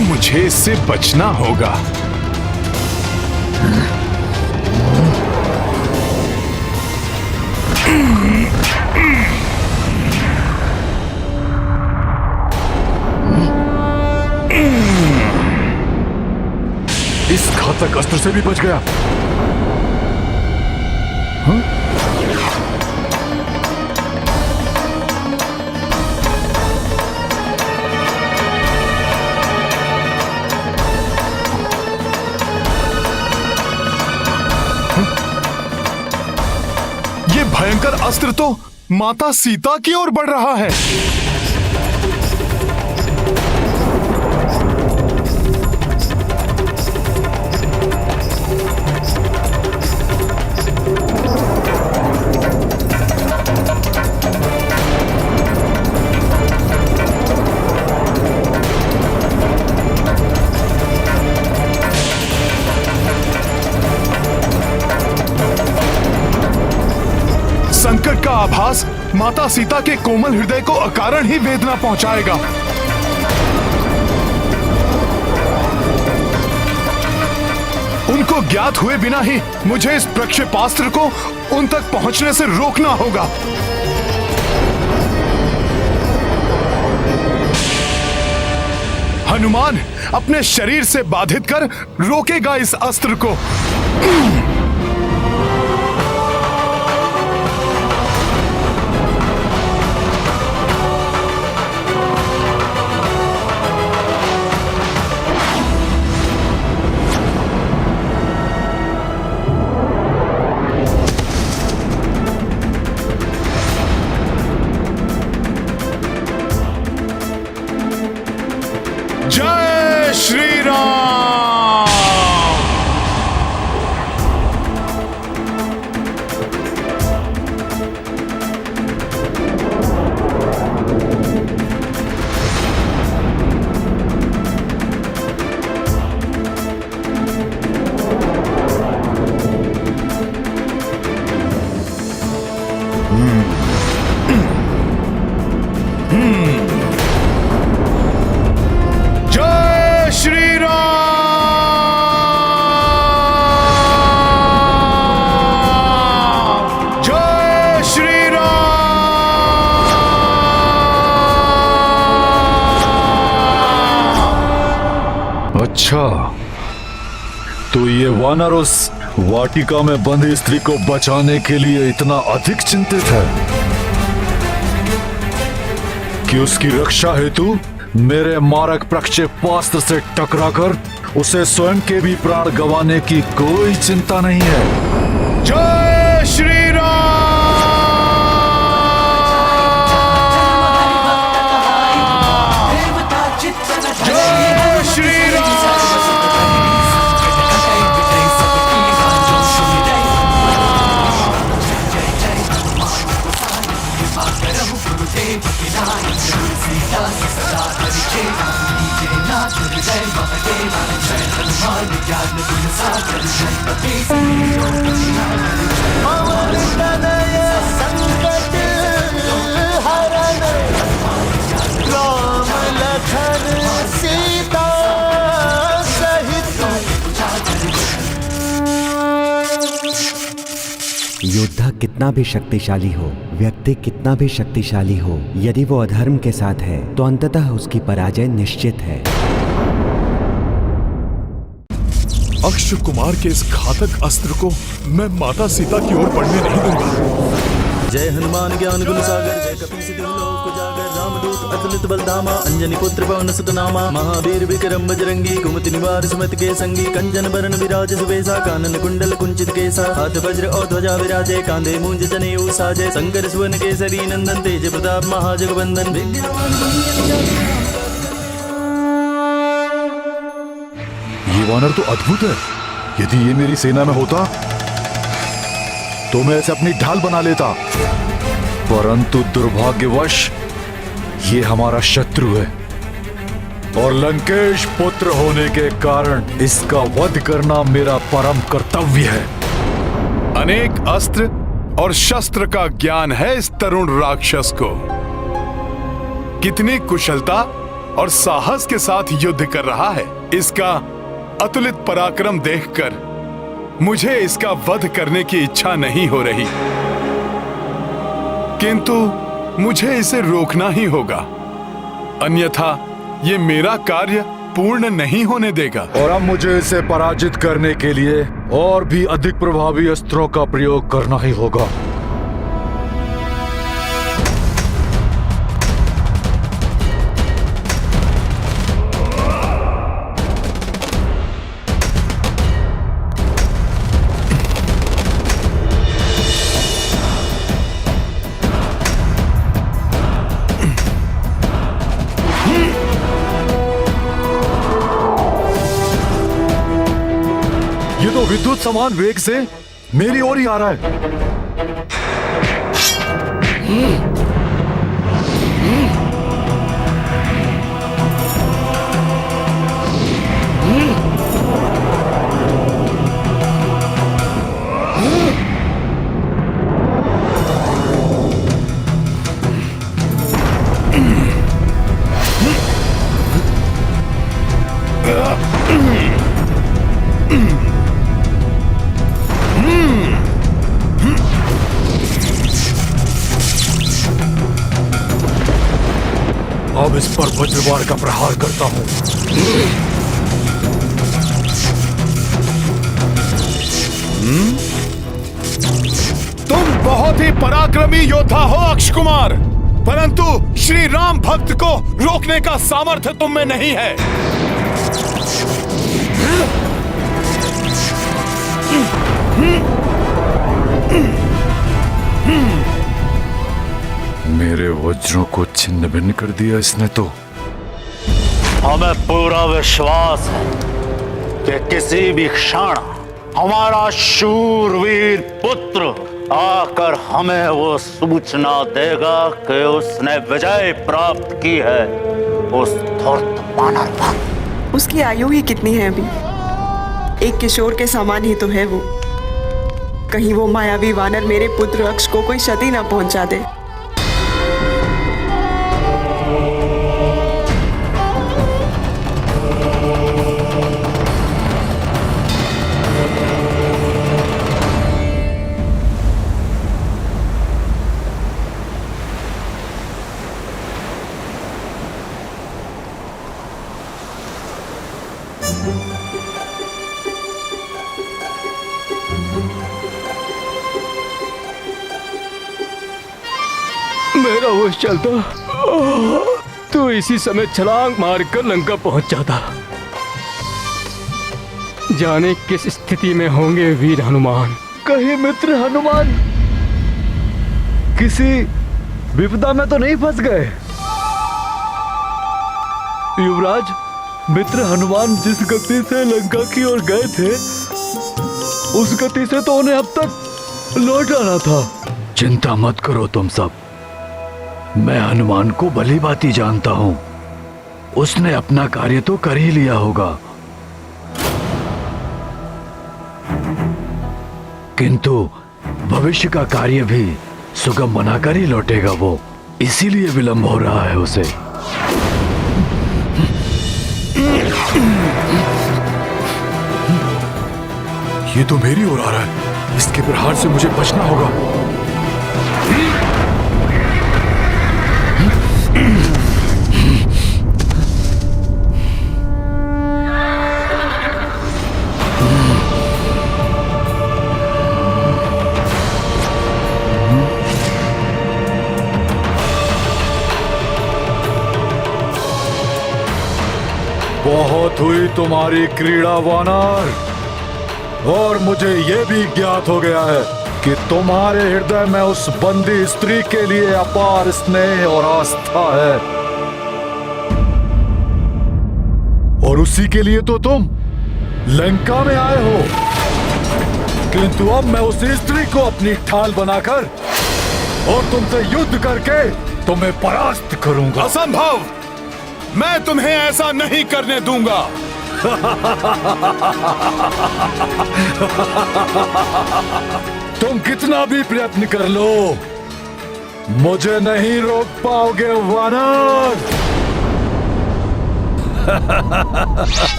मुझे इससे बचना होगा। इस घातक अस्त्र से भी बच गया। हाँ? ये भयंकर अस्त्र तो माता सीता की ओर बढ़ रहा है। संकट का आभास माता सीता के कोमल हृदय को अकारण ही वेदना पहुंचाएगा। उनको ज्ञात हुए बिना ही मुझे इस प्रक्षेपास्त्र को उन तक पहुंचने से रोकना होगा। हनुमान अपने शरीर से बाधित कर रोकेगा इस अस्त्र को। जय श्री राम। जय श्री राम। जय श्री राम। अच्छा, तो ये वानर उस वाटिका में बंधी स्त्री को बचाने के लिए इतना अधिक चिंतित है कि उसकी रक्षा हेतु मेरे मारक प्रक्षेपास्त्र से टकराकर उसे स्वयं के भी प्राण गंवाने की कोई चिंता नहीं है। जय श्री राम। जय श्री योद्धा कितना भी शक्तिशाली हो, व्यक्ति कितना भी शक्तिशाली हो, यदि वो अधर्म के साथ है तो अंततः उसकी पराजय निश्चित है। अक्षय कुमार के इस घातक अस्त्र को मैं माता सीता की ओर बढ़ने नहीं दूंगा। जय हनुमान ज्ञान गुण सागर, जय कपि सिद्धि लोक उजागर, रामदूत अतुलित बलधामा, अंजनी पुत्र पवन सुत नामा, महावीर विक्रम बजरंगी, कुमति निवार सुमति के संगी, कंचन बरन विराज सुबेसा, कानन कुंडल कुंचित केसा, हाथ वज्र और ध्वजा विराजे, कांधे मूंज जनेऊ साजे, शंकर सुवन केसरी नंदन, तेज प्रताप महाजगवंदन, ये वानर तो अद्भुत है। यदि ये मेरी सेना में होता तो मैं इसे अपनी ढाल बना लेता, परंतु दुर्भाग्यवश ये हमारा शत्रु है और लंकेश पुत्र होने के कारण इसका वध करना मेरा परम कर्तव्य है। अनेक अस्त्र और शस्त्र का ज्ञान है इस तरुण राक्षस को। कितनी कुशलता और साहस के साथ युद्ध कर रहा है। इसका अतुलित पराक्रम देखकर मुझे इसका वध करने की इच्छा नहीं हो रही, किंतु मुझे इसे रोकना ही होगा, अन्यथा ये मेरा कार्य पूर्ण नहीं होने देगा। और अब मुझे इसे पराजित करने के लिए और भी अधिक प्रभावी अस्त्रों का प्रयोग करना ही होगा। विद्युत समान वेग से मेरी ओर ही आ रहा है। अब इस पर वज्रवार का प्रहार करता हूं। तुम बहुत ही पराक्रमी योद्धा हो अक्ष कुमार, परंतु श्री राम भक्त को रोकने का सामर्थ्य तुम में नहीं है। मेरे वज्रों को छिन्न भिन्न कर दिया इसने तो। हमें पूरा विश्वास है कि किसी भी क्षण हमारा शूरवीर पुत्र आकर हमें वो सूचना देगा कि उसने विजय प्राप्त की है उस धूर्त वानर पर। उसकी आयु ही कितनी है अभी? एक किशोर के समान ही तो है वो। कहीं वो मायावी वानर मेरे पुत्र अक्ष को कोई क्षति ना पहुंचा दे। मेरा होश चलता तो इसी समय छलांग मारकर लंका पहुंच जाता। जाने किस स्थिति में होंगे वीर हनुमान। कहीं मित्र हनुमान किसी विपदा में तो नहीं फंस गए? युवराज, मित्र हनुमान जिस गति से लंका की ओर गए थे उस गति से तो उन्हें अब तक लौट आना था। चिंता मत करो तुम सब, मैं हनुमान को भली भांति जानता हूं। उसने अपना कार्य तो कर ही लिया होगा, किंतु भविष्य का कार्य भी सुगम बनाकर ही लौटेगा वो, इसीलिए विलंब हो रहा है उसे। ये तो मेरी ओर आ रहा है, इसके प्रहार से मुझे बचना होगा। बहुत हुई तुम्हारी क्रीड़ा वानर, और मुझे यह भी ज्ञात हो गया है कि तुम्हारे हृदय में उस बंदी स्त्री के लिए अपार स्नेह और आस्था है, और उसी के लिए तो तुम लंका में आए हो। किंतु अब मैं उस स्त्री को अपनी ढाल बनाकर और तुमसे युद्ध करके तुम्हें परास्त करूंगा। असंभव, मैं तुम्हें ऐसा नहीं करने दूंगा। तुम कितना भी प्रयत्न कर लो, मुझे नहीं रोक पाओगे वानर।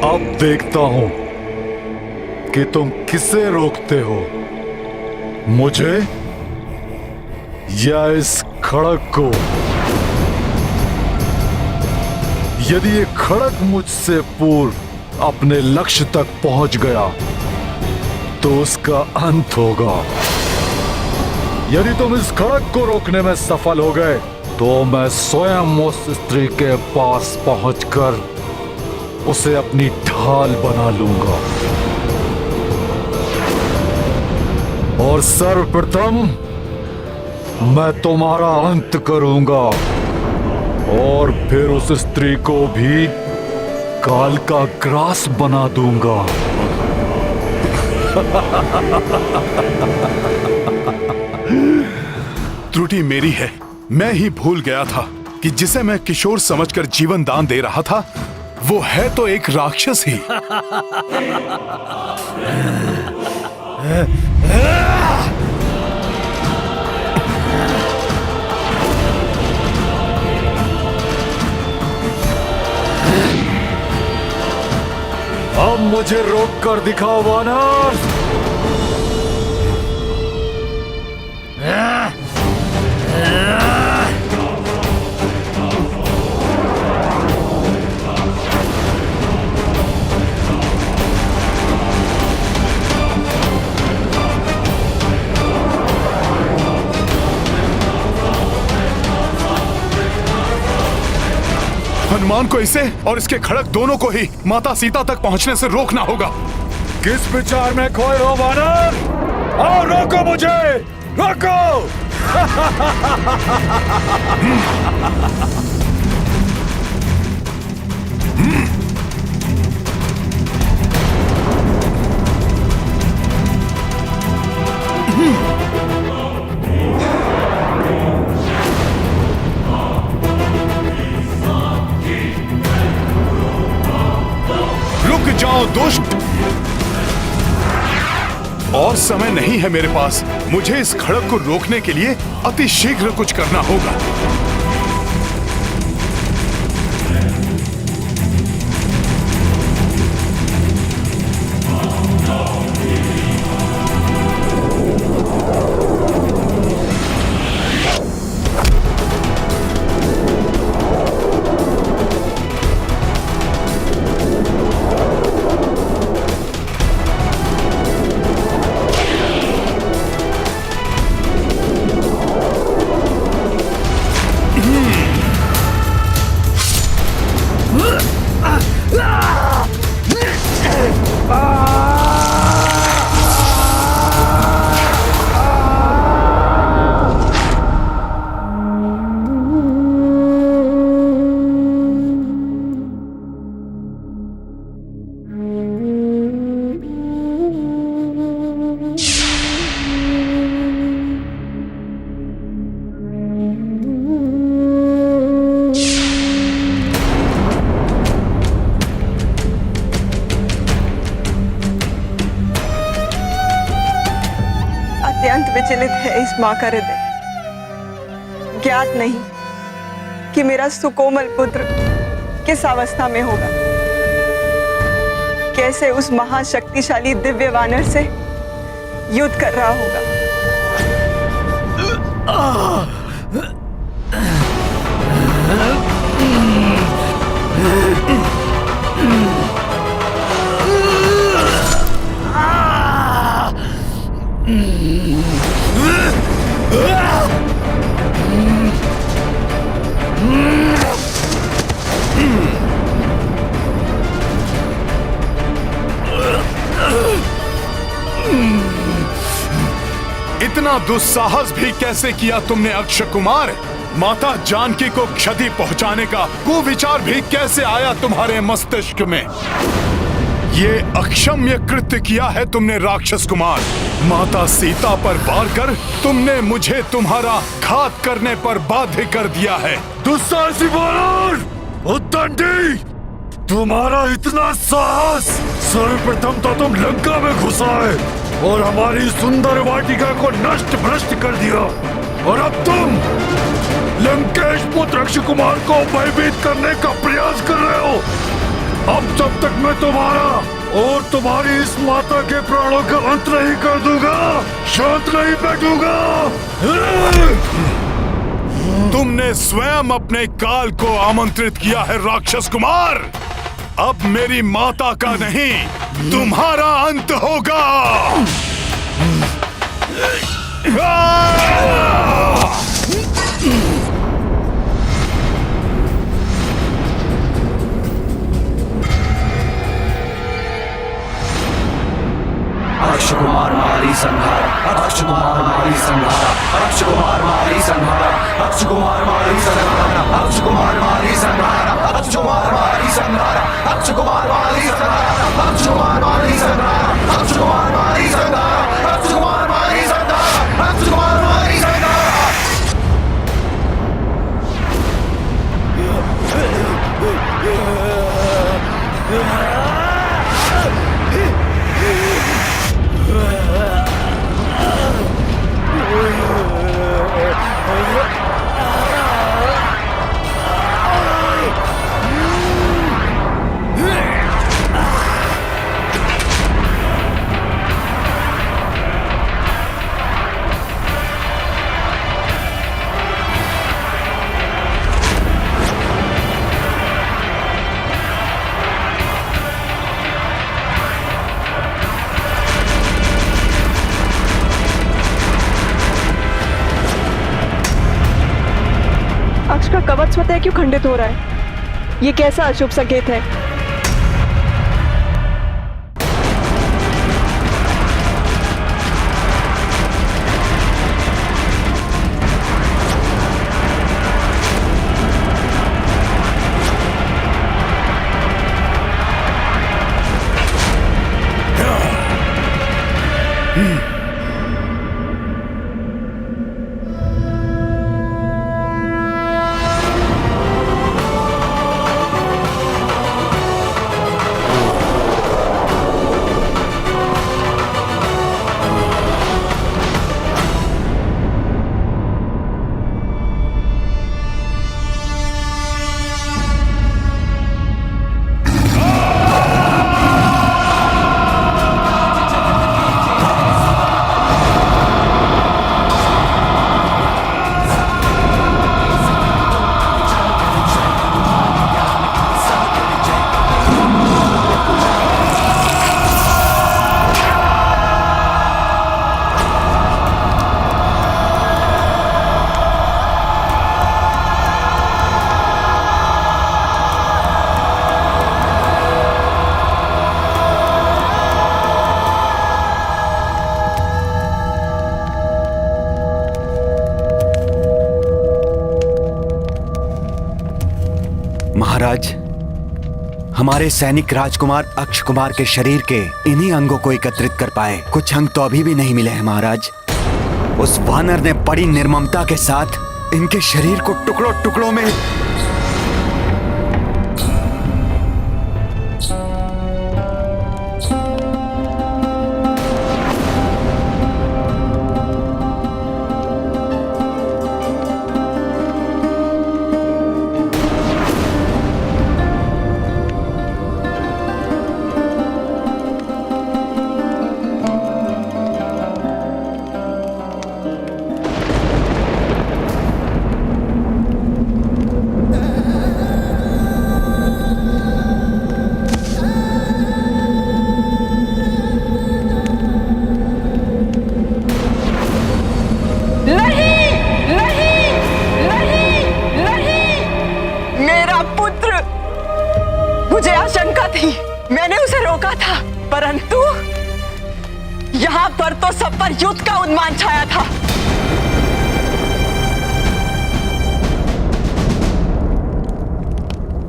अब देखता हूं कि तुम किसे रोकते हो, मुझे या इस खड़ग को। यदि ये खड़ग मुझसे पूर्व अपने लक्ष्य तक पहुंच गया तो उसका अंत होगा। यदि तुम इस खड़ग को रोकने में सफल हो गए तो मैं स्वयं उस स्त्री के पास पहुंचकर उसे अपनी ढाल बना लूंगा और सर्वप्रथम मैं तुम्हारा अंत करूंगा और फिर उस स्त्री को भी काल का ग्रास बना दूंगा। त्रुटि मेरी है। मैं ही भूल गया था कि जिसे मैं किशोर समझकर जीवन दान दे रहा था वो है तो एक राक्षस ही। अब मुझे रोक कर दिखाओ वानर। हनुमान को इसे और इसके खड़ग दोनों को ही माता सीता तक पहुंचने से रोकना होगा। किस विचार में खोए हो वानर? आओ रोको मुझे, रोको। रुक जाओ दुष्ट। और समय नहीं है मेरे पास। मुझे इस खड़ग को रोकने के लिए अति शीघ्र कुछ करना होगा। अत्यंत विचलित है इस मां का हृदय। ज्ञात नहीं कि मेरा सुकोमल पुत्र किस अवस्था में होगा, कैसे उस महाशक्तिशाली दिव्य वानर से युद्ध कर रहा होगा। इतना दुस्साहस भी कैसे किया तुमने अक्षय कुमार? माता जानकी को क्षति पहुंचाने का कुविचार भी कैसे आया तुम्हारे मस्तिष्क में? ये अक्षम्य कृत्य किया है तुमने राक्षस कुमार। माता सीता पर वार कर तुमने मुझे तुम्हारा घात करने पर बाध्य कर दिया है। दुस्साहसी वानर, उद्दंडी, तुम्हारा इतना साहस! सर्वप्रथम तो तुम लंका में घुस आए और हमारी सुंदर वाटिका को नष्ट भ्रष्ट कर दिया। और अब तुम लंकेश पुत्र अक्षय कुमार को भयभीत करने का प्रयास कर रहे हो। अब जब तक मैं तुम्हारा और तुम्हारी इस माता के प्राणों का अंत नहीं कर दूंगा, शांत नहीं बैठूंगा। तुमने स्वयं अपने काल को आमंत्रित किया है राक्षस कुमार। अब मेरी माता का नहीं, तुम्हारा अंत होगा। अक्षय कुमार मारी संहार, अक्षय कुमार मारी संहार, अक्षय कुमार मारी संहार, अक्षय कुमार मारी संहार, अक्षय कुमार मारी संहार, अक्षय कुमार मारी संहार, अक्षय कुमार मारी संहार, अक्षय कुमार मारी संहार, अक्षय कुमार मारी संहार, अक्षय कुमार मारी संहार, अक्षय कुमार मारी संहार। अक्ष का कवच स्वतः क्यों खंडित हो रहा है? ये कैसा अशुभ संकेत है? महाराज, हमारे सैनिक राजकुमार अक्षय कुमार के शरीर के इन्हीं अंगों को एकत्रित कर पाए। कुछ अंग तो अभी भी नहीं मिले हैं महाराज। उस वानर ने बड़ी निर्ममता के साथ इनके शरीर को टुकड़ों टुकड़ों में मैंने उसे रोका था, परंतु यहाँ पर तो सब पर युद्ध का उन्माद छाया था।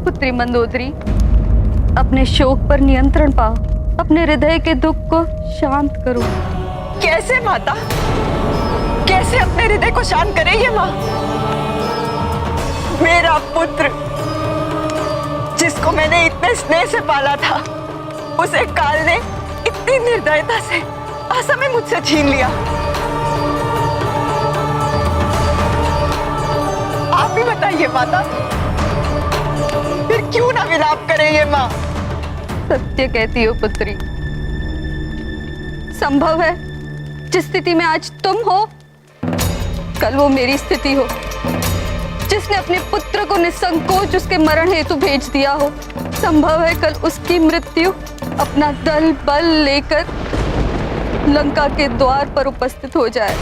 पुत्री मंदोदरी, अपने शोक पर नियंत्रण पाओ, अपने हृदय के दुख को शांत करो। कैसे माता? कैसे अपने हृदय को शांत करे ये माँ? मेरा पुत्र जिसको मैंने इतने स्नेह से पाला था, उसे काल ने इतनी निर्दयता से असमय मुझसे छीन लिया। आप ही बताइए माता, फिर क्यों ना विलाप करे ये माँ? सत्य कहती हो पुत्री। संभव है जिस स्थिति में आज तुम हो, कल वो मेरी स्थिति हो। जिसने अपने पुत्र को निसंकोच उसके मरण हेतु भेज दिया हो, संभव है कल उसकी मृत्यु अपना दल बल लेकर लंका के द्वार पर उपस्थित हो जाए।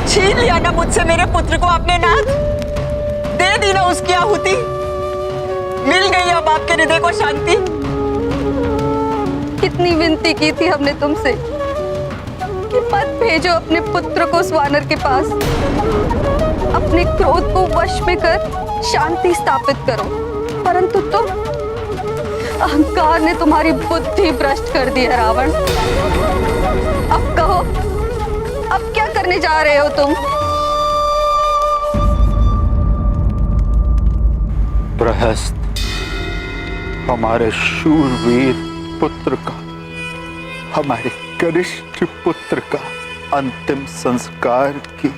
छीन लिया ना मुझसे मेरे पुत्र को आपने नाथ, दे दी ना उसकी आहुति, मिल गई अब आपके हृदय को शांति। कितनी विनती की थी हमने तुमसे कि मत भेजो अपने पुत्र को उस वानर के पास, अपने क्रोध को वश में कर शांति स्थापित करो, परंतु तुम, अहंकार ने तुम्हारी बुद्धि भ्रष्ट कर दी है रावण। अब कहो, अब क्या करने जा रहे हो तुम? प्रहस्त हमारे शूरवीर पुत्र का, हमारे कनिष्ठ पुत्र का अंतिम संस्कार की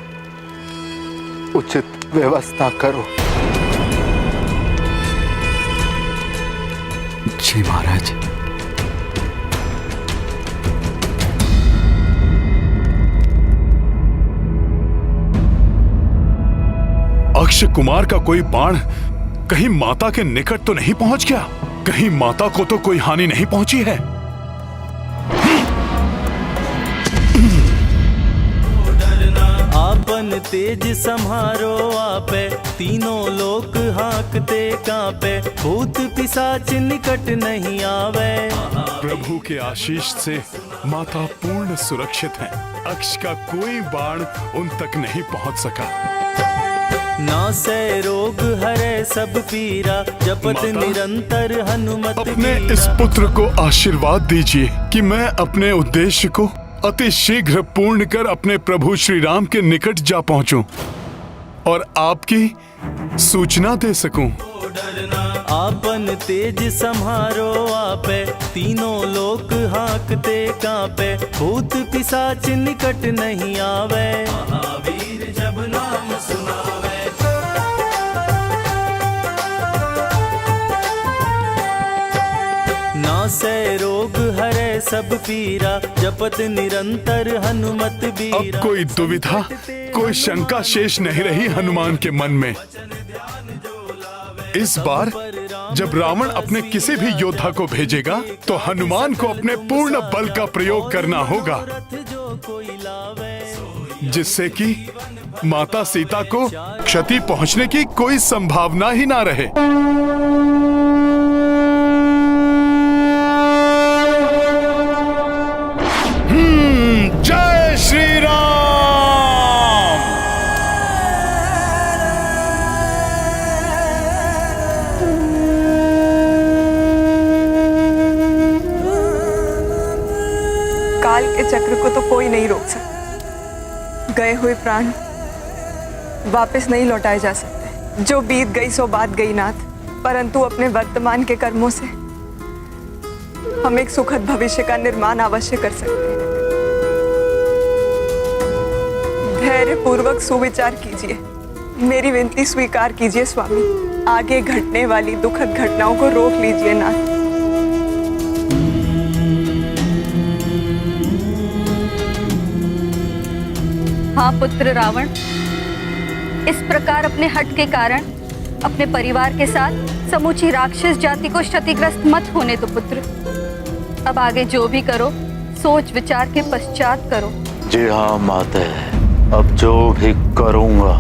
उचित व्यवस्था करो। जी महाराज। अक्षय कुमार का कोई बाण कहीं माता के निकट तो नहीं पहुंच गया? कहीं माता को तो कोई हानि नहीं पहुंची है? आपन तेज संहारो आपे, तीनों लोक हाँकते कांपे, भूत पिशाच निकट नहीं आवे। प्रभु के आशीष से माता पूर्ण सुरक्षित है। अक्ष का कोई बाण उन तक नहीं पहुंच सका। नासै रोग हरे सब पीरा, जपत निरंतर हनुमत अपने इस पुत्र को आशीर्वाद दीजिए कि मैं अपने उद्देश्य को अति शीघ्र पूर्ण कर अपने प्रभु श्री राम के निकट जा पहुंचूं और आपकी सूचना दे सकूं। आपन तेज संहारो आपे, तीनों लोक हाँकते कांपे, भूत पिशाच निकट नहीं आवे। महावीर जब नाम सुनावे, नासै रोग हरे सब पीरा, जपत निरंतर हनुमत बीरा। अब कोई दुविधा, कोई शंका शेष नहीं रही हनुमान के मन में। इस बार जब रावण अपने किसी भी योद्धा को भेजेगा तो हनुमान को अपने पूर्ण बल का प्रयोग करना होगा, जिससे कि माता सीता को क्षति पहुंचने की कोई संभावना ही ना रहे। जय श्री राम। काल के चक्र को तो कोई नहीं रोक सकता। गए हुए प्राण वापस नहीं लौटाए जा सकते। जो बीत गई सो बात गई नाथ, परंतु अपने वर्तमान के कर्मों से हम एक सुखद भविष्य का निर्माण अवश्य कर सकते हैं। धैर्य पूर्वक सुविचार कीजिए, मेरी विनती स्वीकार कीजिए स्वामी। आगे घटने वाली दुखद घटनाओं को रोक लीजिए नाथ। हाँ पुत्र रावण, इस प्रकार अपने हट के कारण अपने परिवार के साथ समूची राक्षस जाति को क्षतिग्रस्त मत होने दो पुत्र। अब आगे जो भी करो सोच विचार के पश्चात करो। जी हाँ माते, अब जो भी करूंगा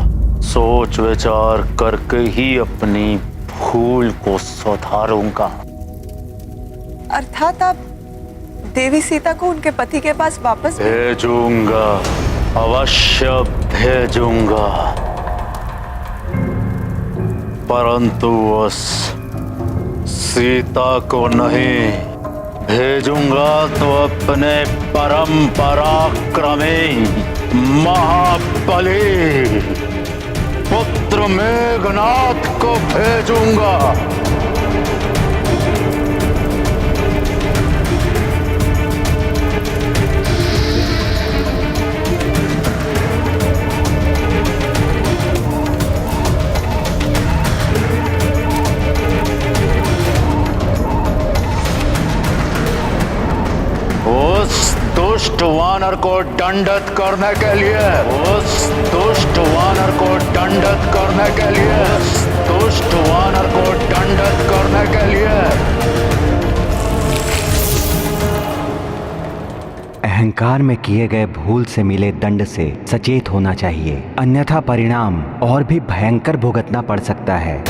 सोच विचार करके ही अपनी भूल को सुधारूंगा। अर्थात आप देवी सीता को उनके पति के पास वापस भेजूंगा, अवश्य भेजूंगा। परंतु उस सीता को नहीं भेजूंगा तो अपने परम पराक्रमी महाबली पुत्र मेघनाथ को भेजूंगा। उस दुष्ट वानर को दंडित करने के लिए, उस दुष्ट वानर को दंडित करने के लिए, उस दुष्ट वानर को दंडित करने के लिए। अहंकार में किए गए भूल से मिले दंड से सचेत होना चाहिए, अन्यथा परिणाम और भी भयंकर भुगतना पड़ सकता है।